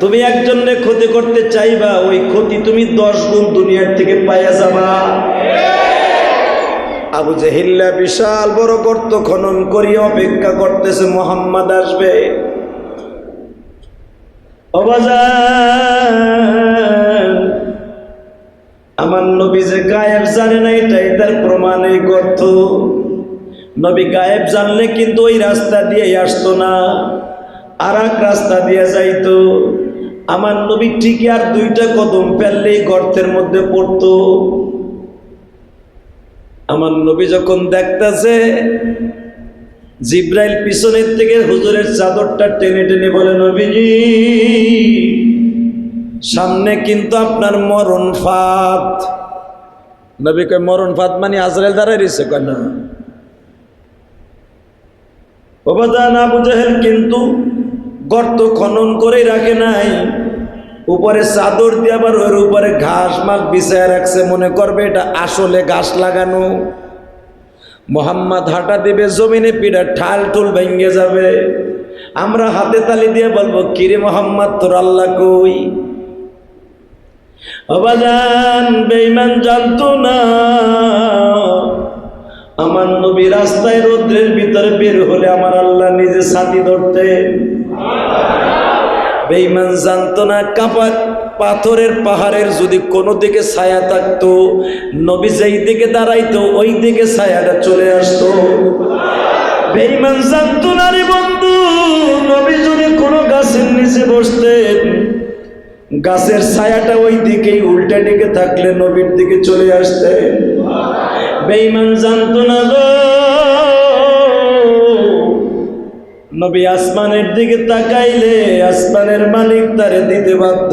তুমি একজনকে ক্ষতি করতে চাইবা, ওই ক্ষতি তুমি 10 গুণ দুনিয়ার থেকে পাইয়া যাবা। আবু জেহেল্লা বিশাল বড় গর্ত খনন করিয়া অপেক্ষা করতেছে মুহাম্মদ আসবে। ও বাজান, আমার নবী যে গায়েব জানে না এটাই তার প্রমাণ এই গর্ত। নবী গায়েব জানলে কিন্তু ওই রাস্তা দিয়ে আসতো না, আর এক রাস্তা দিয়ে যাইতো। আমার নবী ঠিকই আর 2টা কদম ফেললেই গর্তের মধ্যে পড়তো। আমার নবী যখন দেখতেছে জিব্রাইল পিছনের থেকে হুজুরের চাদরটা টেনে টেনে বলে, নবীজি সামনে কিন্তু আপনার মরণ ফাঁদ। নবী কয় মরণ ফাঁদ মানে আজরাইল দাঁড়ায় রয়েছে কেন? বাবাজান, আবু জেহেল কিন্তু গর্ত খনন করে রাখে নাই, উপরে চাদর দিয়ে আবার ওর উপরে ঘাস মাছ বিছায় রাখছে, মনে করবে এটা আসলে ঘাস লাগানো। মুহাম্মদ হাঁটা দিবে, জমিনে পিঠা ঠাল টুল ভেঙে যাবে। আমরা হাতে তালি দিয়ে বলবো, কিরে মুহাম্মদ তোর আল্লাহ কই? বাবাজান, বেঈমান জানতো না আমার নবী রাস্তায় রৌদ্রের ভিতরে বের হলে আমার আল্লাহ নিজে ছাতি ধরতেন। বেঈমান জানতো না পাথরের পাহাড়ের যদি কোনো দিকে ছায়া থাকতো, নবী যেই দিকে দাঁড়াইতো ওই দিকে ছায়াটা চলে আসতো। বেঈমান জানতো না রে বন্ধু, নবী যদি কোনো গাছের নিচে বসতেন, গাছের ছায়াটা ওই দিকেই উল্টা দিকে থাকলে নবীর দিকে চলে আসতেন। বেঈমান জানতো না গো, নবী আসমানের দিকে তাকাইলে আসমানের মালিক তারে দিতে বাধ্য।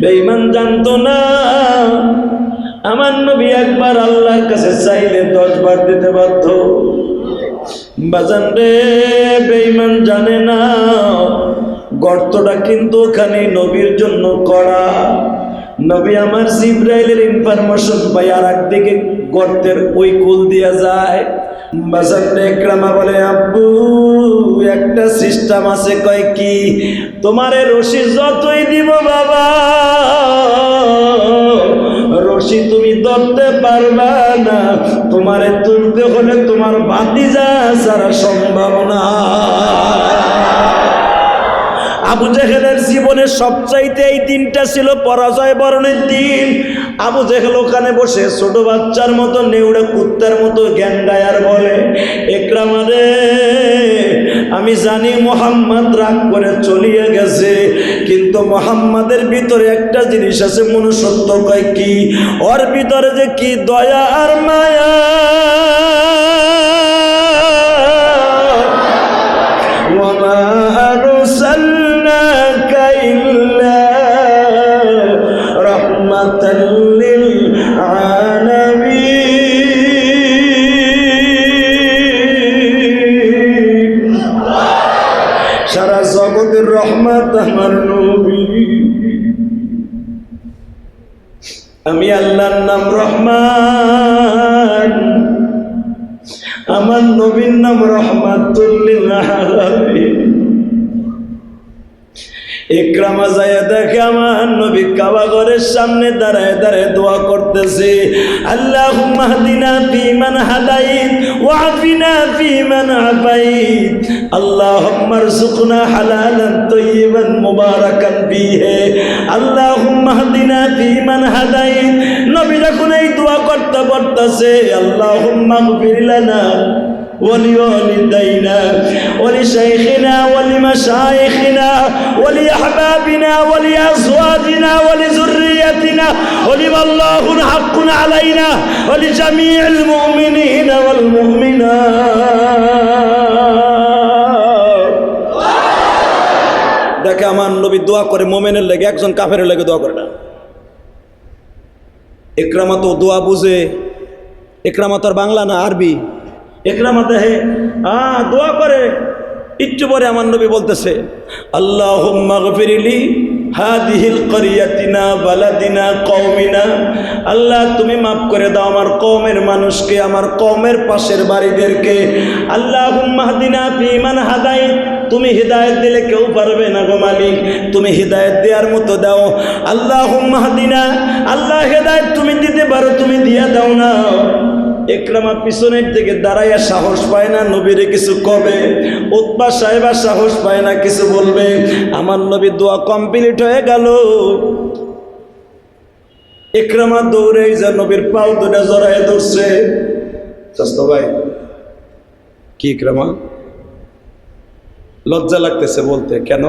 বেঈমান জানতো না আমার নবী একবার আল্লাহর কাছে চাইলে 10 বার দিতে বাধ্য। বাজান রে, বেঈমান জানে না গর্তটা কিন্তু ওখানে নবীর জন্য করা। নবী আমার জিব্রাইলের ইনফরমেশন পাই আর একদিকে গর্তের ওই কুল দিয়া যায়। বাজান রে, ইকরামা বলে, আব্বু একটা সিস্টেম আছে। কয় কি? তোমারে রশি যতই দিব বাবা, রশি তুমি ধরতে পারবা না, তোমারে তুলতে হলে তোমার ভাতিজা ছাড়া সম্ভব না। আবু জেহেলের জীবনের সবচাইতে এই দিনটা ছিল পরাজয় বরণের দিন। আবু জেহেল ওখানে বসে ছোট বাচ্চার মতো নেউড়ে কুত্তার মতো জ্ঞান গায় আর বলে, ইকরামা রে, আমি জানি মুহাম্মদ রাগ করে চলিয়ে গেছে, কিন্তু মুহাম্মাদের ভিতরে একটা জিনিস আছে মনুষ্যত্ব। কয় কি? ওর ভিতরে যে কি দয়া আর মায়া। ওয়ামা আরসালনাকা ইল্লা রাহমাতাল লিল আলামিন। সারা জগতের রহমত আমার নবী। আমি আল্লাহর নাম রহমান, আমার নবীর নাম রহমাতুল লিল আলামিন। ইকরামা যায় দেখে আমার নবী কাবা ঘরের সামনে দাঁড়ায় দাঁড়ায় দোয়া করতেছে, আল্লাহুম্মা হদিনা ফীমান হাদাইত ওয়া আফিনা ফীমান আফাইত, আল্লাহুম্মা রযুকনা হালালান তাইয়িবান মুবারাকান ফীহি, আল্লাহুম্মা হদিনা ফীমান হাদাইত। নবী যখন এই দোয়া করতেছে, আল্লাহুম্মা গফির লানা ولوالدينا ولشيخنا ولمشايخنا ولأحبابنا ولأزواجنا ولذريتنا ولمن الله حق علينا ولجميع المؤمنين والمؤمنات। দেখে আমার নবী দোয়া করে মুমিনের লাগে, একজন কাফেরের লাগে দোয়া করে না। ইকরামা তো দোয়া বুঝে, ইকরামা তো বাংলা না আরবি। ইকরামা দেহে দোয়া করে, একটু পরে আমার নবী বলতেছে, আল্লাহুম্মা গফিরলি হাদিহিল ক্বরিয়াতিনা বালাদিনা কওমিনা, আল্লাহ তুমি মাফ করে দাও আমার কওমের মানুষকে, আমার কওমের পাশের বাড়িদেরকে। আল্লাহুম্মা হদিনা ফীমান হাদাইত তুমি হিদায়াত দিলে কেউ পারবে না গো মালিক, তুমি হিদায়াত দেওয়ার মতো দাও। আল্লাহুম্মা হাদিনা, আল্লাহ হিদায়াত তুমি দিতে পারো, তুমি দিয়া দাও না। ইকরামা পিছনের দিকে দাঁড়াইয়া সাহস পায় না নবীরে কিছু কবে, উতবা সাহেবা সাহস পায় না কিছু বলবে। আমার নবী দোয়া কমপ্লিট হয়ে গেল, ইকরামা দৌড়ে যা নবীর পাও দুটা জড়ায় ধরছে। চাস্তো ভাই, কি ইকরামা? লজ্জা লাগতেছে বলতে, কেন?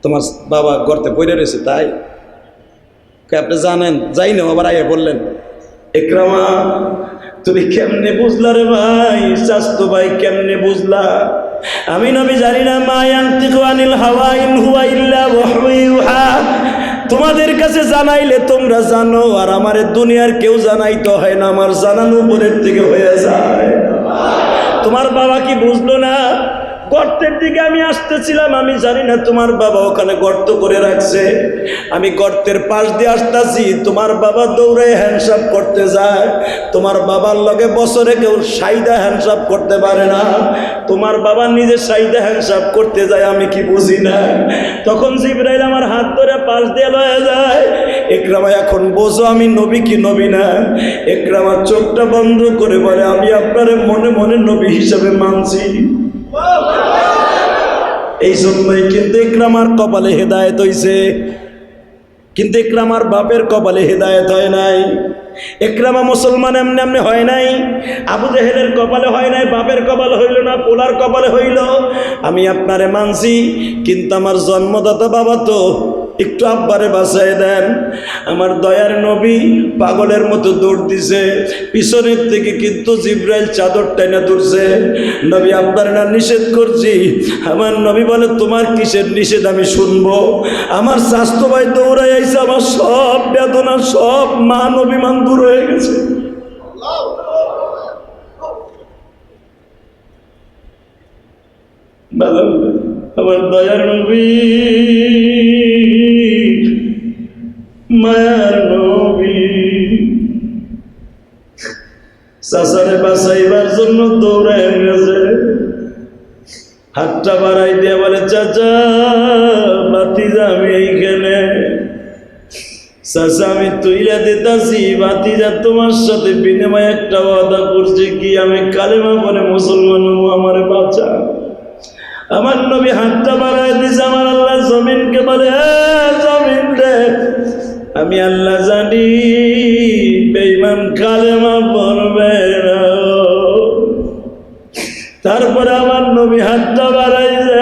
তোমার বাবা গর্তে পড়ে রয়েছে তাই? আপনি জানেন, যাই না, আবার আইয়া বললেন। ইকরামা তুমি কেমনে বুঝলা রে ভাই? চাস্তো ভাই কেমনে বুঝলা? আমি নবী জানি না, মা ইয়ানতিকু আনিল হাওয়া ইন হুয়া ইল্লা ওয়াহয়ু ইউহা। তোমাদের কাছে জানাইলে তোমরা জানো, আর আমারে দুনিয়ার কেউ জানাইতে হয় না, আমার জানানো উপরের থেকে হয়ে যায়। তোমার বাবা কি বুঝলো না? গর্তের দিকে আমি আসতেছিলাম, আমি জানি না তোমার বাবা ওখানে গর্ত করে রাখছে। আমি গর্তের পাশ দিয়ে আসতেছি, তোমার বাবা দৌড়ে হ্যান্ডসাপ করতে যায়। তোমার বাবার লগে বছরে কেউ সাইদা হ্যান্ডসাপ করতে পারে না, তোমার বাবা নিজে সাইদা হ্যান্ডসাপ করতে যায়, আমি কি বুঝি না? তখন জিবরাইল আমার হাত ধরে পাশ দিয়ে লয়ে যায়। ইকরামা এখন বোঝো আমি নবী কি নবী না? ইকরামা চোখটা বন্ধ করে বলে, আমি আপনারে মনে মনে নবী হিসাবে মানছি। এই জন্যই কিন্তু ইকরামার কপালে হেদায়েত হইছে, কিন্তু ইকরামার বাপের কপালে হেদায়েত হয় নাই। ইকরামা মুসলমান এমনি এমনি হয় নাই, আবু জেহেলের কপালে হয় নাই, বাপের কপালে হইল না, পোলার কপালে হইল। আমি আপনারে মানছি, কিন্তু আমার জন্মদাতা বাবা তো একটু আব্বারে বাঁচাই দেন। আমার দয়ার নবী পাগলের মতো দৌড় দিছে, পিছনের থেকে কিন্তু জিব্রাইল চাদর টাইনা ধরছে। নবী আপনার না নিষেধ করছি। আমার নবী বলে, তোমার কিসের নিষেধ আমি শুনবো? আমার স্বাস্থ্য ভাই দৌড়াই আইছে, আমার সব বেদনা, সব মান অভিমান দূর হয়ে গেছে। আমার দয়ার নবী, মায়ার নবী, চাচারে বাঁচাইবার জন্য দৌড়ায় গেছে। হাতটা বাড়াই দিয়ে বলে, চাচা ভাতিজা আমি এইখানে। চাচা আমি তুইলা দিতাছি, ভাতিজা তোমার সাথে বিনিময় একটা ওয়াদা করছি, কি আমি কালেমা পড়ে মুসলমান হবো, আমারে বাঁচা। আমার নবী হাতটা বাড়াই দিছে। আমার আল্লাহ জমিনকে বলে, জমিন রে, আমি আল্লাহ জানি বেঈমান কালেমা পড়বে না। তারপরে আমার নবী হাতটা বাড়াইছে,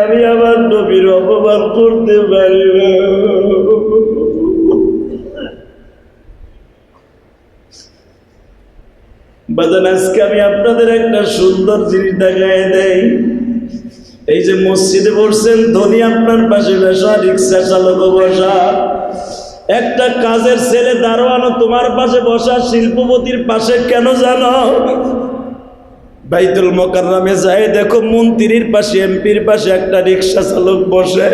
আমি আমার নবীর অপমান করতে পারি না। বাজান, আজকে আমি আপনাদের একটা সুন্দর জিনিস দেখায় দেই। এই যে মসজিদে বসছেন, ধনী আপনার পাশে বসা, রিক্সা চালকও বসা, একটা কাজের ছেলে দারোয়ানও তোমার পাশে বসা, শিল্পপতির পাশে কেন জানো? বাইতুল মোকাররমে যায় দেখো, মন্ত্রীর পাশে, এমপির পাশে একটা রিক্সা চালক বসে।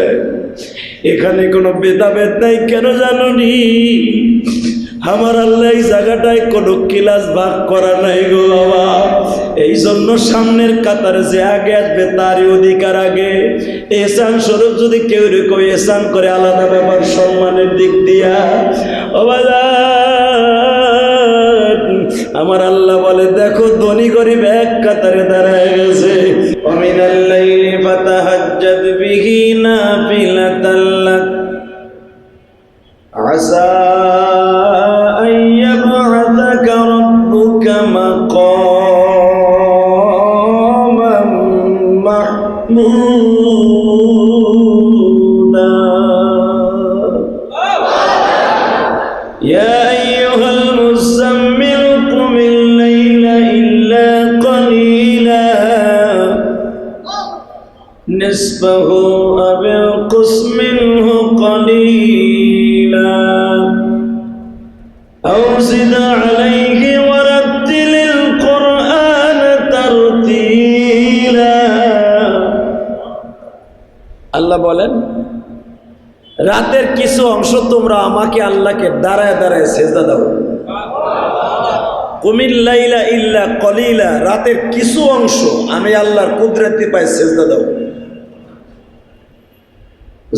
এখানে কোনো ভেদাভেদ নাই, কেন জানো নি? আমার আল্লাহ এই জায়গাটায় কোনো ক্লাস ভাগ করা নাই গো বাবা। এই জন্য সামনের কাতারে যে আগে আসবে তারই অধিকার আগে। এহসান স্বরূপ যদি কেউ রেখো এহসান করে, আলাদা ব্যাপার সম্মানের দিক দিয়া। ও বাবা, আমার আল্লাহ বলে, দেখো ধনী গরিব এক কাতারে দাঁড়ায় গেছে। ওয়ামিনাল লাইলি ফাতাহাজ্জাদ বিহি নাফিলাতাল লাক আসা আইয়াবআসাকা রাব্বুকা মাকামান মাহমুদা। ইয়া আইয়ুহাল মুযাম্মিল কুমিল লাইলা ইল্লা ক্বালিলা নিসফাহু আও ইনকুস মিনহু ক্বালিলা আও জিদ আলাইহি ওয়ারাত্তিলিল কুরআন তারতিলা। আল্লাহ বলেন, রাতের কিছু অংশ তোমরা আমাকে আল্লাহকে দাঁড়ায় দাঁড়ায় সেজদা দাও। কুমিল লাইলা ইল্লা কলিলা, রাতের কিছু অংশ আমি আল্লাহর কুদরতি পাই সেজদা দাও।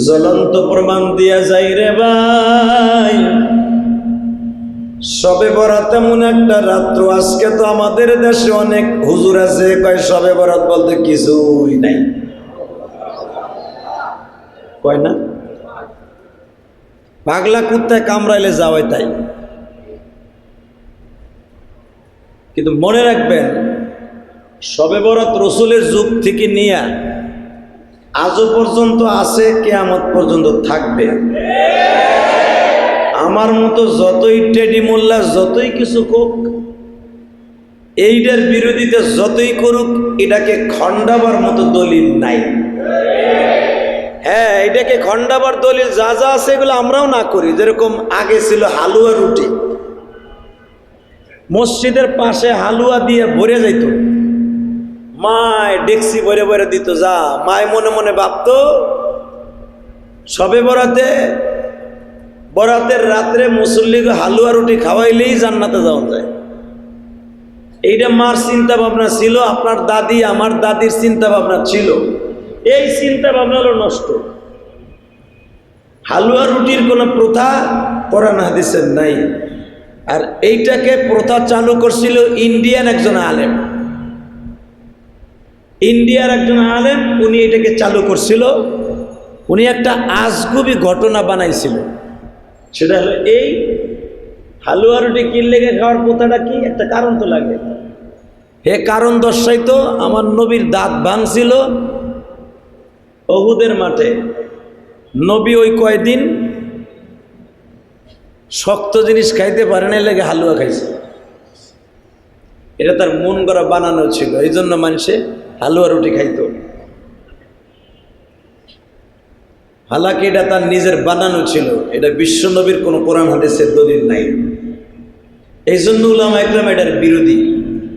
জ্বলন্ত প্রমাণ দিয়া যাই রে ভাই, শবে বরাত এমন একটা রাত্র, আজকে তো আমাদের দেশে অনেক হুজুর আছে কয় শবে বরাত বলতে কিছুই নাই, কয় না পাগলা কুত্তায় কামড়াইলে যাওয়াই তাই। কিন্তু মনে রাখবেন, শবে বরাত রসুলের যুগ থেকে নিয়ে আজও পর্যন্ত আছে, কিয়ামত পর্যন্ত থাকবে। আমার মতো যতই টেডি মোল্লা যতই কিছু হোক, এইটার বিরোধিতা যতই করুক, এটাকে খণ্ডাবার মতো দলিল নাই। হ্যাঁ, এটাকে খণ্ডাবার দলিল যা যা আছে এগুলো আমরাও না করি। যেরকম আগে ছিল হালুয়া রুটি, মসজিদের পাশে হালুয়া দিয়ে ভরে যাইত, মায় ডেকসি ভরে ভরে দিত, যা মায় মনে মনে ভাবতো সবে বরাতের রাত্রে মুসল্লিকে হালুয়া রুটি খাওয়াইলেই জান্নাতে যাওয়া যায়। এইটা মার চিন্তা ভাবনা ছিল, আপনার দাদি আমার দাদির চিন্তা ভাবনা ছিল। এই চিন্তা ভাবনা হলো নষ্ট। হালুয়া রুটির কোনো প্রথা কোরআন হাদিসের নাই। আর এইটাকে প্রথা চালু করছিল ইন্ডিয়ার একজন আলেম, উনি এটাকে চালু করছিল। উনি একটা আজগুবি ঘটনা বানাইছিল, সেটা হলো এই হালুয়া রুটি কিনলেগে খাওয়ার প্রথাটা কি, একটা কারণ তো লাগে। হে কারণ দর্শাইতো, আমার নবীর দাঁত ভাঙছিল উহুদের মাঠে। নবী ওই কয়দিন শক্ত জিনিস খাইতে পারে না, লেগে হালুয়া খাইছে। এটা তার মন গড়া বানানো ছিল, এই জন্য মানুষে হালুয়া রুটি খাইতো। হালাকি এটা তার নিজের বানানো ছিল, এটা বিশ্ব নবীর কোনো কোরআন হাদিসের দলিল নাই। এই জন্য উলামা ইকরাম এটার বিরোধী।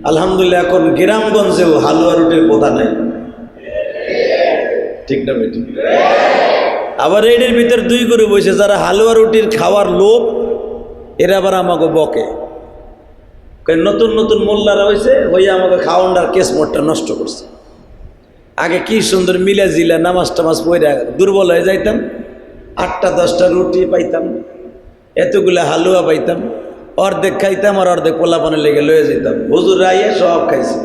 আলহামদুলিল্লাহ এখন গ্রামগঞ্জেও হালুয়া রুটির প্রথা নাই, ঠিক না বেটি? আবার এদের ভিতর দুই করে বসে যারা হালুয়া রুটির খাওয়ার লোভ, এরা আবার আমাকে বকে, নতুন নতুন মোল্লারা হয়েছে হইয়া আমাকে খাওয়ান্ডার কেস মোটটা নষ্ট করছে। আগে কি সুন্দর মিলা জিলা নামাজ টামাজ পড়া দুর্বল হয়ে যাইতাম, 8টা 10টা রুটি পাইতাম, এতগুলা হালুয়া পাইতাম, অর্ধেক খাইতাম আর অর্ধেক পোলাপানে লেগে লয়ে যেতাম, হুজুর রাইয়া সব খাইছে।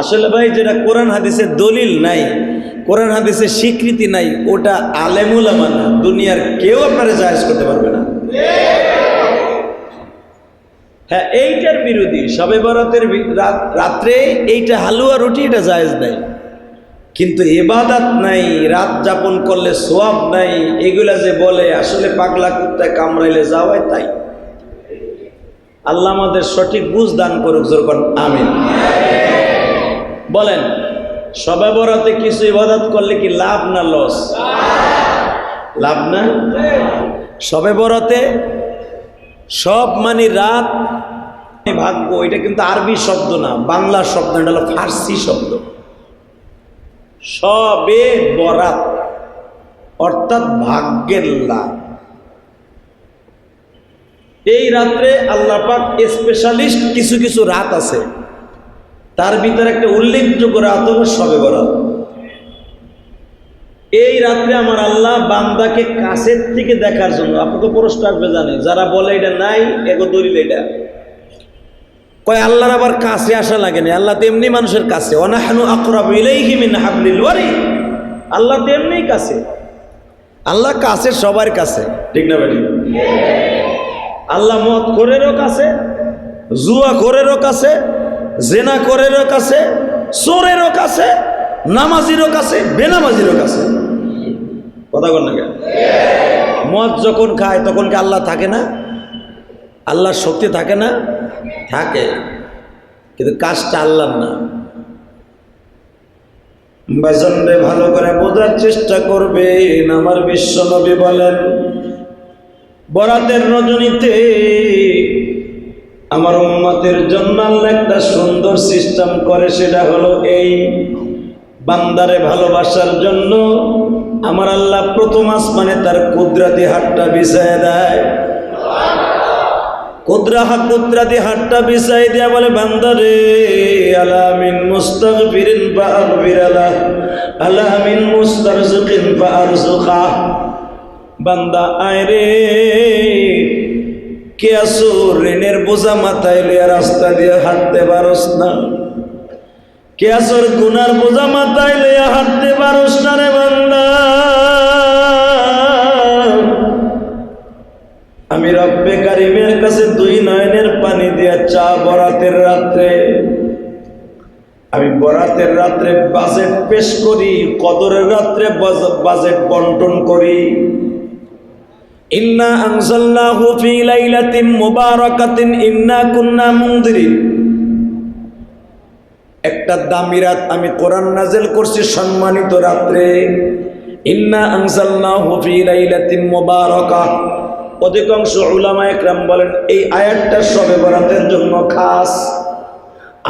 আসলে ভাই, যেটা কোরআন হাদিসের দলিল নাই, কোরআন হাদিসের স্বীকৃতি নাই, ওটা আলেমুল আমানা, দুনিয়ার কেউ আপনারা জায়েজ করতে পারবে না। হ্যাঁ, এইটার বিরোধী। শবে বরাতের রাত্রে এইটা হালুয়া রুটি, এটা জায়েজ নাই, কিন্তু ইবাদত নাই, রাত যাপন করলে সোয়াব নাই, এগুলা যে বলে, আসলে পাগলা কুত্তায় কামড়াইলে যাওয়ায় তাই। আল্লাহ আমাদের সঠিক বুঝ দান করুক, যখন আমিন বলেন। শবে বরাতে কিছু ইবাদত করলে কি লাভ না লস? লাভ না? শবে বরাতে সব মানে রাত, ভাগ্য, এটা কিন্তু আরবি শব্দ না, বাংলা শব্দ, এটা হলো ফার্সি শব্দ। শবে বরাত অর্থাৎ ভাগ্যের লাভ। এই রাত্রে আল্লাহ পাক স্পেশালিস্ট কিছু কিছু রাত আছে, তার ভিতরে একটা উল্লেখযোগ্য রাত হলো শবে বরাত। এই রাত্রে আমার আল্লাহ বান্দাকে কাছের থেকে দেখার জন্য, আপনি তো প্রশ্ন আসবে জানে, যারা বলে এটা নাই, এগো দলিল এটা কয় আল্লাহর আবার কাছে আসা লাগে না, আল্লাহ তেমনি মানুষের কাছে। ওয়ানাহনু আকরাবু ইলাইহি মিন হাবলিল ওয়ারিদ, আল্লাহ তেমনি কাছে, আল্লাহ কাছে সবার কাছে, ঠিক না বেটি? আল্লাহ মদ খোরেরও কাছে, জুয়া খোরেরও কাছে, জেনা খোরেরও কাছে, চোরেরও কাছে, নামাজিরও কাছে, বেনামাজিরও কাছে। কথা বল না কেন? মদ যখন খায় তখন কি আল্লাহ থাকে না? আল্লাহর শক্তি থাকে না? থাকে, কিন্তু কাজটা আল্লাহর না। বাজনরে ভালো করে বোঝার চেষ্টা করবেন। আমার বিশ্ব নবী বলেন, বরাতের রজনীতে আমার উম্মতের জন্য আল্লাহ একটা সুন্দর সিস্টেম করে, সেটা হলো এই, বান্দারে ভালোবাসার জন্য আমার আল্লাহ প্রথম আসমানে তার কুদরতি হাতটা বিছায় দেয়। কুদরা দিয়ে হাতটা বিছাই দিয়া বলে বান্দা রে আলামিন মুস্তাগফিরিন ফাগফির আলা আলামিন মুস্তারজিকিন ফারজুকা। বান্দা আয় রে কে আসো ঋণের বোঝা মাথায় লিয়া রাস্তা দিয়ে হাঁটতে পারস না, কে আসর গুনার বোঝা মাথায় লিয়া হাঁটতে পারস না রে বান্দা। আমি রব্বে কারিমের কাছে দুই নয়নের পানি দিয়া চা বরাতের রাত্রে, আমি বরাতের রাত্রে বাজেট পেশ করি, কদরের রাত্রে বাজেট বন্টন করি। ইন্না আনজালনাহু ফি লাইলাতিন মুবারাকাতিন ইন্না কুন্না মুনদিরিন। একটা দামি রাত আমি কোরআন নাযিল করছি সম্মানিত রাত্রে। ইন্না আনজালনাহু ফি লাইলাতিন মুবারাকাহ। অধিকাংশ উলামা একরাম বলেন এই আয়াতটা শবে বরাতের জন্য খাস।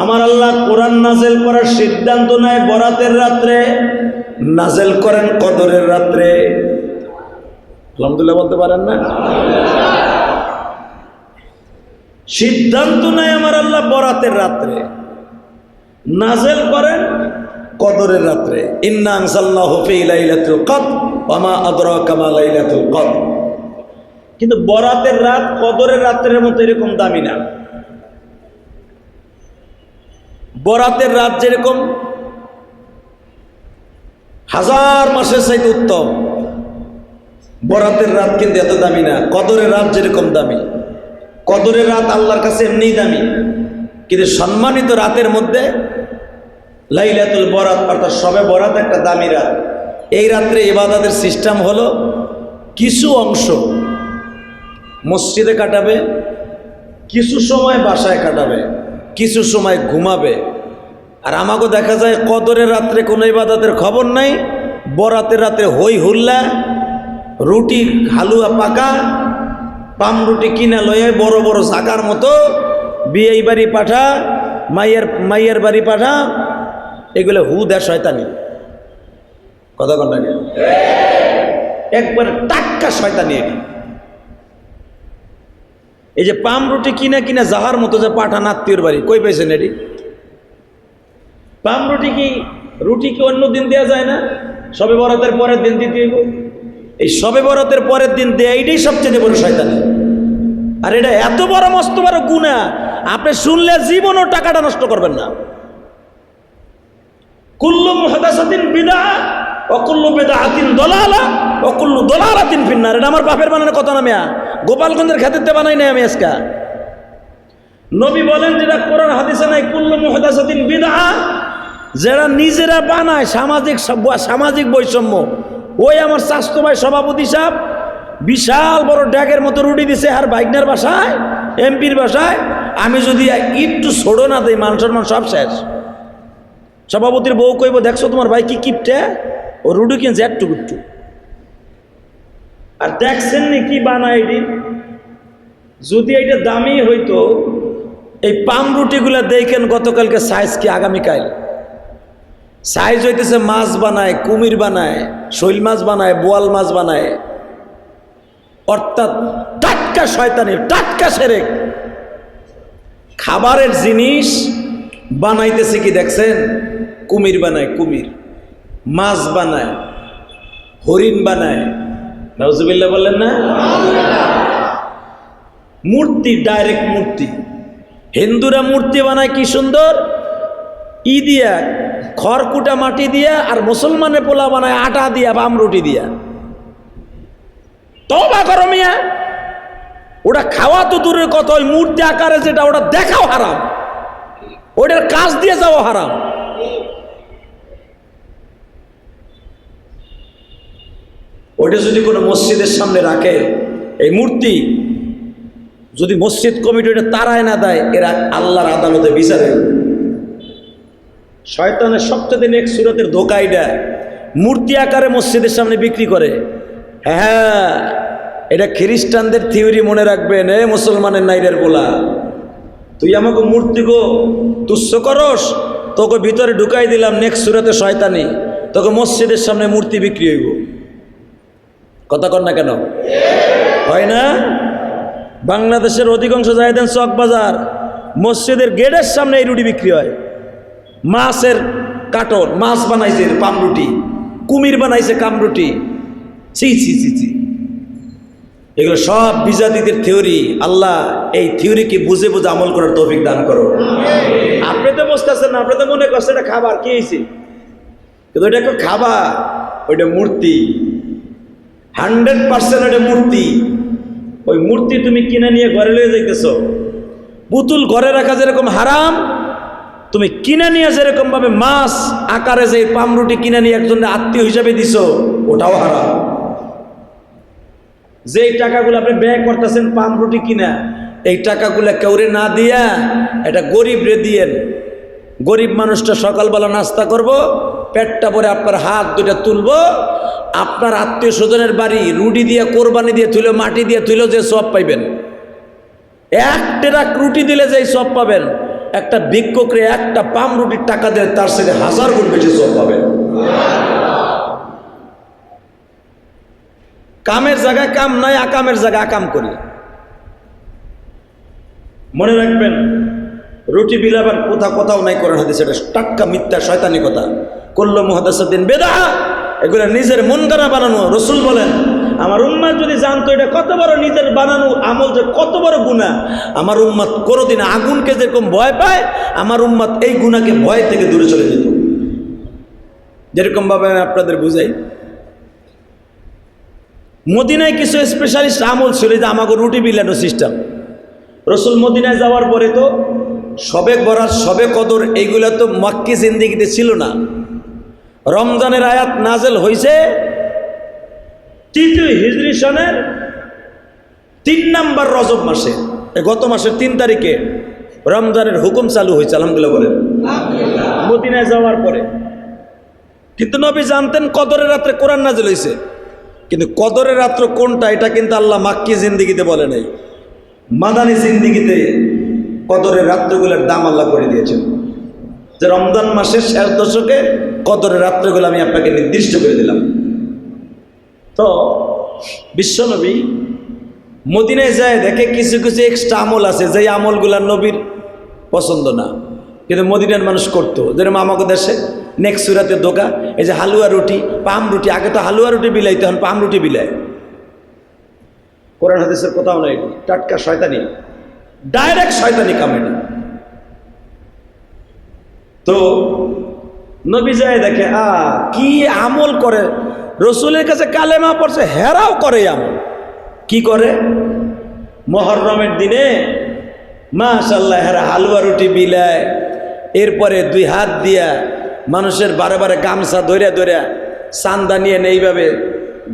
আমার আল্লাহ কোরআন নাযিল করার সিদ্ধান্ত নেয় বরাতের রাত্রে, নাযিল করেন কদরের রাত্রে। আলহামদুলিল্লাহ বলতে পারেন না? সিদ্ধান্ত নেয় আমার আল্লাহ বরাতের রাত্রে, নাযিল করেন কদরের রাত্রে। ইন্না আনজালনাহু ফি লাইলাতুল কদর ওয়া মা আদরাকা মা লাইলাতুল কদর। কিন্তু বরাতের রাত কদরের রাত্রের মতো এরকম দামি না। বরাতের রাত যেরকম হাজার মাসের চাইতে উত্তম, বরাতের রাত কিন্তু এত দামি না। কদরের রাত যেরকম দামি, কদরের রাত আল্লাহর কাছে এমনিই দামি, কিন্তু সম্মানিত রাতের মধ্যে লাইলাতুল বরাত অর্থাৎ শবে বরাত একটা দামি রাত। এই রাত্রে ইবাদতের সিস্টেম হলো কিছু অংশ মসজিদে কাটাবে, কিছু সময় বাসায় কাটাবে, কিছু সময় ঘুমাবে। আর আমাকে দেখা যায় কদরের রাত্রে কোনো ইবাদতের খবর নাই, বরাতের রাত্রে হই হুল্লা, রুটি হালুয়া পাকা, পাম রুটি কিনা লয়ে বড় বড় জাকার মতো, বিয়ে বাড়ি পাঠা, মাইয়ের বাড়ি পাঠা, এগুলো হুদা শয়তানি। কথা কন লাগে একবার টাটকা শয়তানি। এই যে পাম রুটি কিনা কিনা জাহার মতো যে পাঠান আত্মীয়র বাড়ি, কই পেয়েছেন এটি? পাম রুটি কি অন্য দিন দেওয়া যায় না? শবে বরাতের পরের দিন দিতে হইব। এই শবে বরাতের পরের দিন দেয়া এইটাই সবচেয়ে বড় শয়তানি। আর এটা এত বড় মস্ত বড় গুনাহ, আপনি শুনলে জীবনও টাকাটা নষ্ট করবেন না। কুল্লু মুহদাসাতিন বিদআহ ওয়া কুল্লু বিদআতিন দালালাহ ওয়া কুল্লু দালালাতিন ফিন্নার। এটা আমার বাপের বানানো কথা না মিয়া, গোপালগঞ্জের খেতেতে বানাই নাই আমি আজকে। নবী বলেন যেটা কোরআন হাদিসে নাই, কুল্লু মুহদাসাতিন বিদআহ, যারা নিজেরা বানায় সামাজিক বৈষম্য। ওই আমার স্বাস্থ্য ভাই সভাপতি সাহেব বিশাল বড় ড্যাগের মতো রুটি দিছে আর বাইকনার বাসায়, এমপির বাসায়। আমি যদি একটু ছোড়ো না দিই, মান সম্মান সব শেষ। সভাপতির বউ কইব, দেখছো তোমার ভাই কি কিপটে, ও রুটি কিনছে একটু একটু। আর দেখছেন নি কি বানায় এটি? যদি এটা দামি হইতো, এই পাম রুটিগুলা দেখেন গতকালকে সাইজ কি আগামীকাল সাইজ হইতেছে। মাছ বানায়, কুমির বানায়, শৈল মাছ বানায়, বোয়াল মাছ বানায়, অর্থাৎ টাটকা শয়তানি, টাটকা শিরক। খাবারের জিনিস বানাইতেছে কি দেখছেন? কুমির বানায়, কুমির, মাছ বানায়, হরিণ বানায়। নাউজুবিল্লাহ বললেন না? মূর্তি, ডাইরেক্ট মূর্তি। হিন্দুরা মূর্তি বানায় কি সুন্দর, ই দিয়া খড়কুটা মাটি দিয়া, আর মুসলমানের পোলা বানায় আটা দিয়া, বাম রুটি দিয়া। তওবা করো মিয়া, ওটা খাওয়া তো দূরের কথা, ওই মূর্তি আকারে যেটা ওটা দেখাও হারাম, ওটার কাজ দিয়ে যাওয়া হারাম। ওটা যদি কোনো মসজিদের সামনে রাখে, এই মূর্তি যদি মসজিদ কমিটি ওটা তাড়ায় না দেয়, এরা আল্লাহর আদালতে বিচারে। শয়তানের সবচেয়ে নেক্সট সুরাতের ধোকা এটা, মূর্তি আকারে মসজিদের সামনে বিক্রি করে। হ্যাঁ, এটা খ্রিস্টানদের থিওরি, মনে রাখবেন। এ মুসলমানের নাইরের বলা, তুই আমাকে মূর্তি গো তুচ্ছ করস, তোকে ভিতরে ঢুকাই দিলাম নেক্সট সুরাতে শয়তানি, তোকে মসজিদের সামনে মূর্তি বিক্রি হইব। কথা কর না কেন? হয় না? বাংলাদেশের অধিকাংশ জায়গায় চক বাজার মসজিদের গেটের সামনে এই রুটি বিক্রি হয়। মাছের কাটন, মাছ বানাইছে পামরুটি, কুমির বানাইছে কামরুটি। ছি ছি ছি ছি, এগুলো সব বিজাতিদের থিওরি। আল্লাহ এই থিওরিকে বুঝে বুঝে আমল করার তৌফিক দান করো। আপনি তো বুঝতেছেন না, আপনি তো মনে করছেন এটা খাবার, কি হয়েছে? কিন্তু ওইটা একটা খাবার, ওইটা মূর্তি, 100% ওইটা মূর্তি। ওই মূর্তি তুমি কিনে নিয়ে ঘরে লয়ে যাইতেছ। পুতুল ঘরে রাখা যেরকম হারাম, তুমি কিনে নিয়ে যেরকম ভাবে মাছ আকারে যে পামরুটি কিনে নিয়ে একজনের আত্মীয় হিসাবে দিছো, ওটাও হারাম। যেই টাকাগুলো আপনি ব্যয় করতেছেন পামরুটি কিনা, এই টাকাগুলো কেউরে না দিয়া এটা গরিব রে দিয়েন। গরিব মানুষটা সকালবেলা নাস্তা করব, পেটটা ভরে আপনার হাত দুটা তুলবো, আপনার আত্মীয় স্বজনের বাড়ি রুটি দিয়ে কোরবানি দিয়ে তুলে, মাটি দিয়ে তুলেও যে সব পাইবেন। এক ট্রাক রুটি দিলে যেই সব পাবেন, একটা ভিক্ষুকরে একটা পাম রুটির টাকা দিলে তার সাথে 1000 গুণ বেশি সব পাবেন। কামের জায়গায় কাম নাই, আকামের জায়গায় আকাম করি। মনে রাখবেন, রুটি বিলাবার কোথাও নাই কোরআন হাদিসে, এটা টাটকা মিথ্যা শয়তানি কথা। কুল্লু মুহাদাসাতিন বিদআহ, এগুলো নিজের মন গড়া বানানো। রাসূল বলেন, আমার উম্মত যদি জানতো এটা কত বড় নিজের বানানো আমল, যে কত বড় গুনাহ, আমার উম্মত কোনোদিন আগুনকে যেরকম ভয় পায়, আমার উম্মত এই গুনাহকে ভয় থেকে দূরে চলে যেত। যেরকম ভাবে আমি আপনাদের বুঝাই, মদিনায় কিছু স্পেশালিস্ট আমল ছিল, যে আমাকে রুটি বিলানো সিস্টেম। রাসূল মদিনায় যাওয়ার পরে তো সবে বরাত, সবে কদর, এইগুলা তো মক্কি জিন্দেগিতে ছিল না। রমজানের আয়াত নাজেল হয়েছে 3 হিজরি সনের 3 নম্বর রজব মাসে, গত মাসের 3 তারিখে রমজানের হুকুম চালু হয়েছে। আলহামদুলিল্লাহ বলেন, মদিনায় যাওয়ার পরে। কিন্তু নবী জানতেন কদরের রাত্রে কোরআন নাজিল হয়েছে, কিন্তু কদরের রাত্র কোনটা এটা কিন্তু আল্লাহ মাক্কি জিন্দেগিতে বলে নাই। মাদানী জিন্দেগিতে কদরের রাত্রগুলোর দাম আল্লাহ করে দিয়েছেন, যে রমজান মাসের শেষ দশকে কদরের রাত্রগুলো আমি আপনাকে নির্দিষ্ট করে দিলাম। তো বিশ্বনবী মদিনায় যায়, দেখে কিছু কিছু এক্সট্রা আমল আছে, যেই আমলগুলা নবীর পছন্দ না, কিন্তু মদিনার মানুষ করতো। যেরকম আমাদের দেশে নেক্সট সুরাতে দোকা, এই যে হালুয়া রুটি, পাম রুটি, আগে তো হালুয়া রুটি বিলাইতে, এখন পাম রুটি বিলায়। কোরআন হাদিসের কোথাও নাই, টাটকা শয়তানি, ডাইরেক্ট শয়তানি কামেডি। তো নবী যায় দেখে কি আমল করে, রসুলের কাছে কালেমা পড়ছে, হেরাও করে আমল। কি করে? মুহররমের দিনে মাশাআল্লাহ হেরা হালুয়া রুটি বিলায়, এরপরে 2 হাত দিয়া মানুষের বারে বারে গামছা ধরে ধরে চান্দা নিয়ে এইভাবে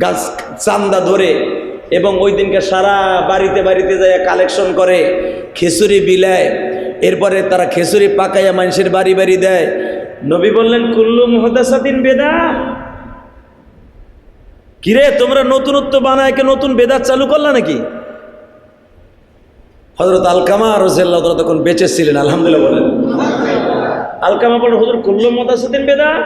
গাছ চান্দা ধরে, এবং ওই দিনকে সারা বাড়িতে বাড়িতে যায় কালেকশন করে, খিচুড়ি বিলায়, এরপরে তারা খিচুড়ি পাকাইয়া মানুষের বাড়ি বাড়ি দেয়। নবী বললেন, কুল্লু মুহদাসাতিন বিদআহ। কিরে, তোমরা নতুনত্ব বানায় কে নতুন বেদাত চালু করলা নাকি? হযরত আলকামা রাদিয়াল্লাহু তাআলা তখন বেঁচে ছিলেন। আলহামদুলিল্লাহ বলেন। আলকামা বলেন, হুজুর কুল্লু মুহদাসাতিন বিদআহ,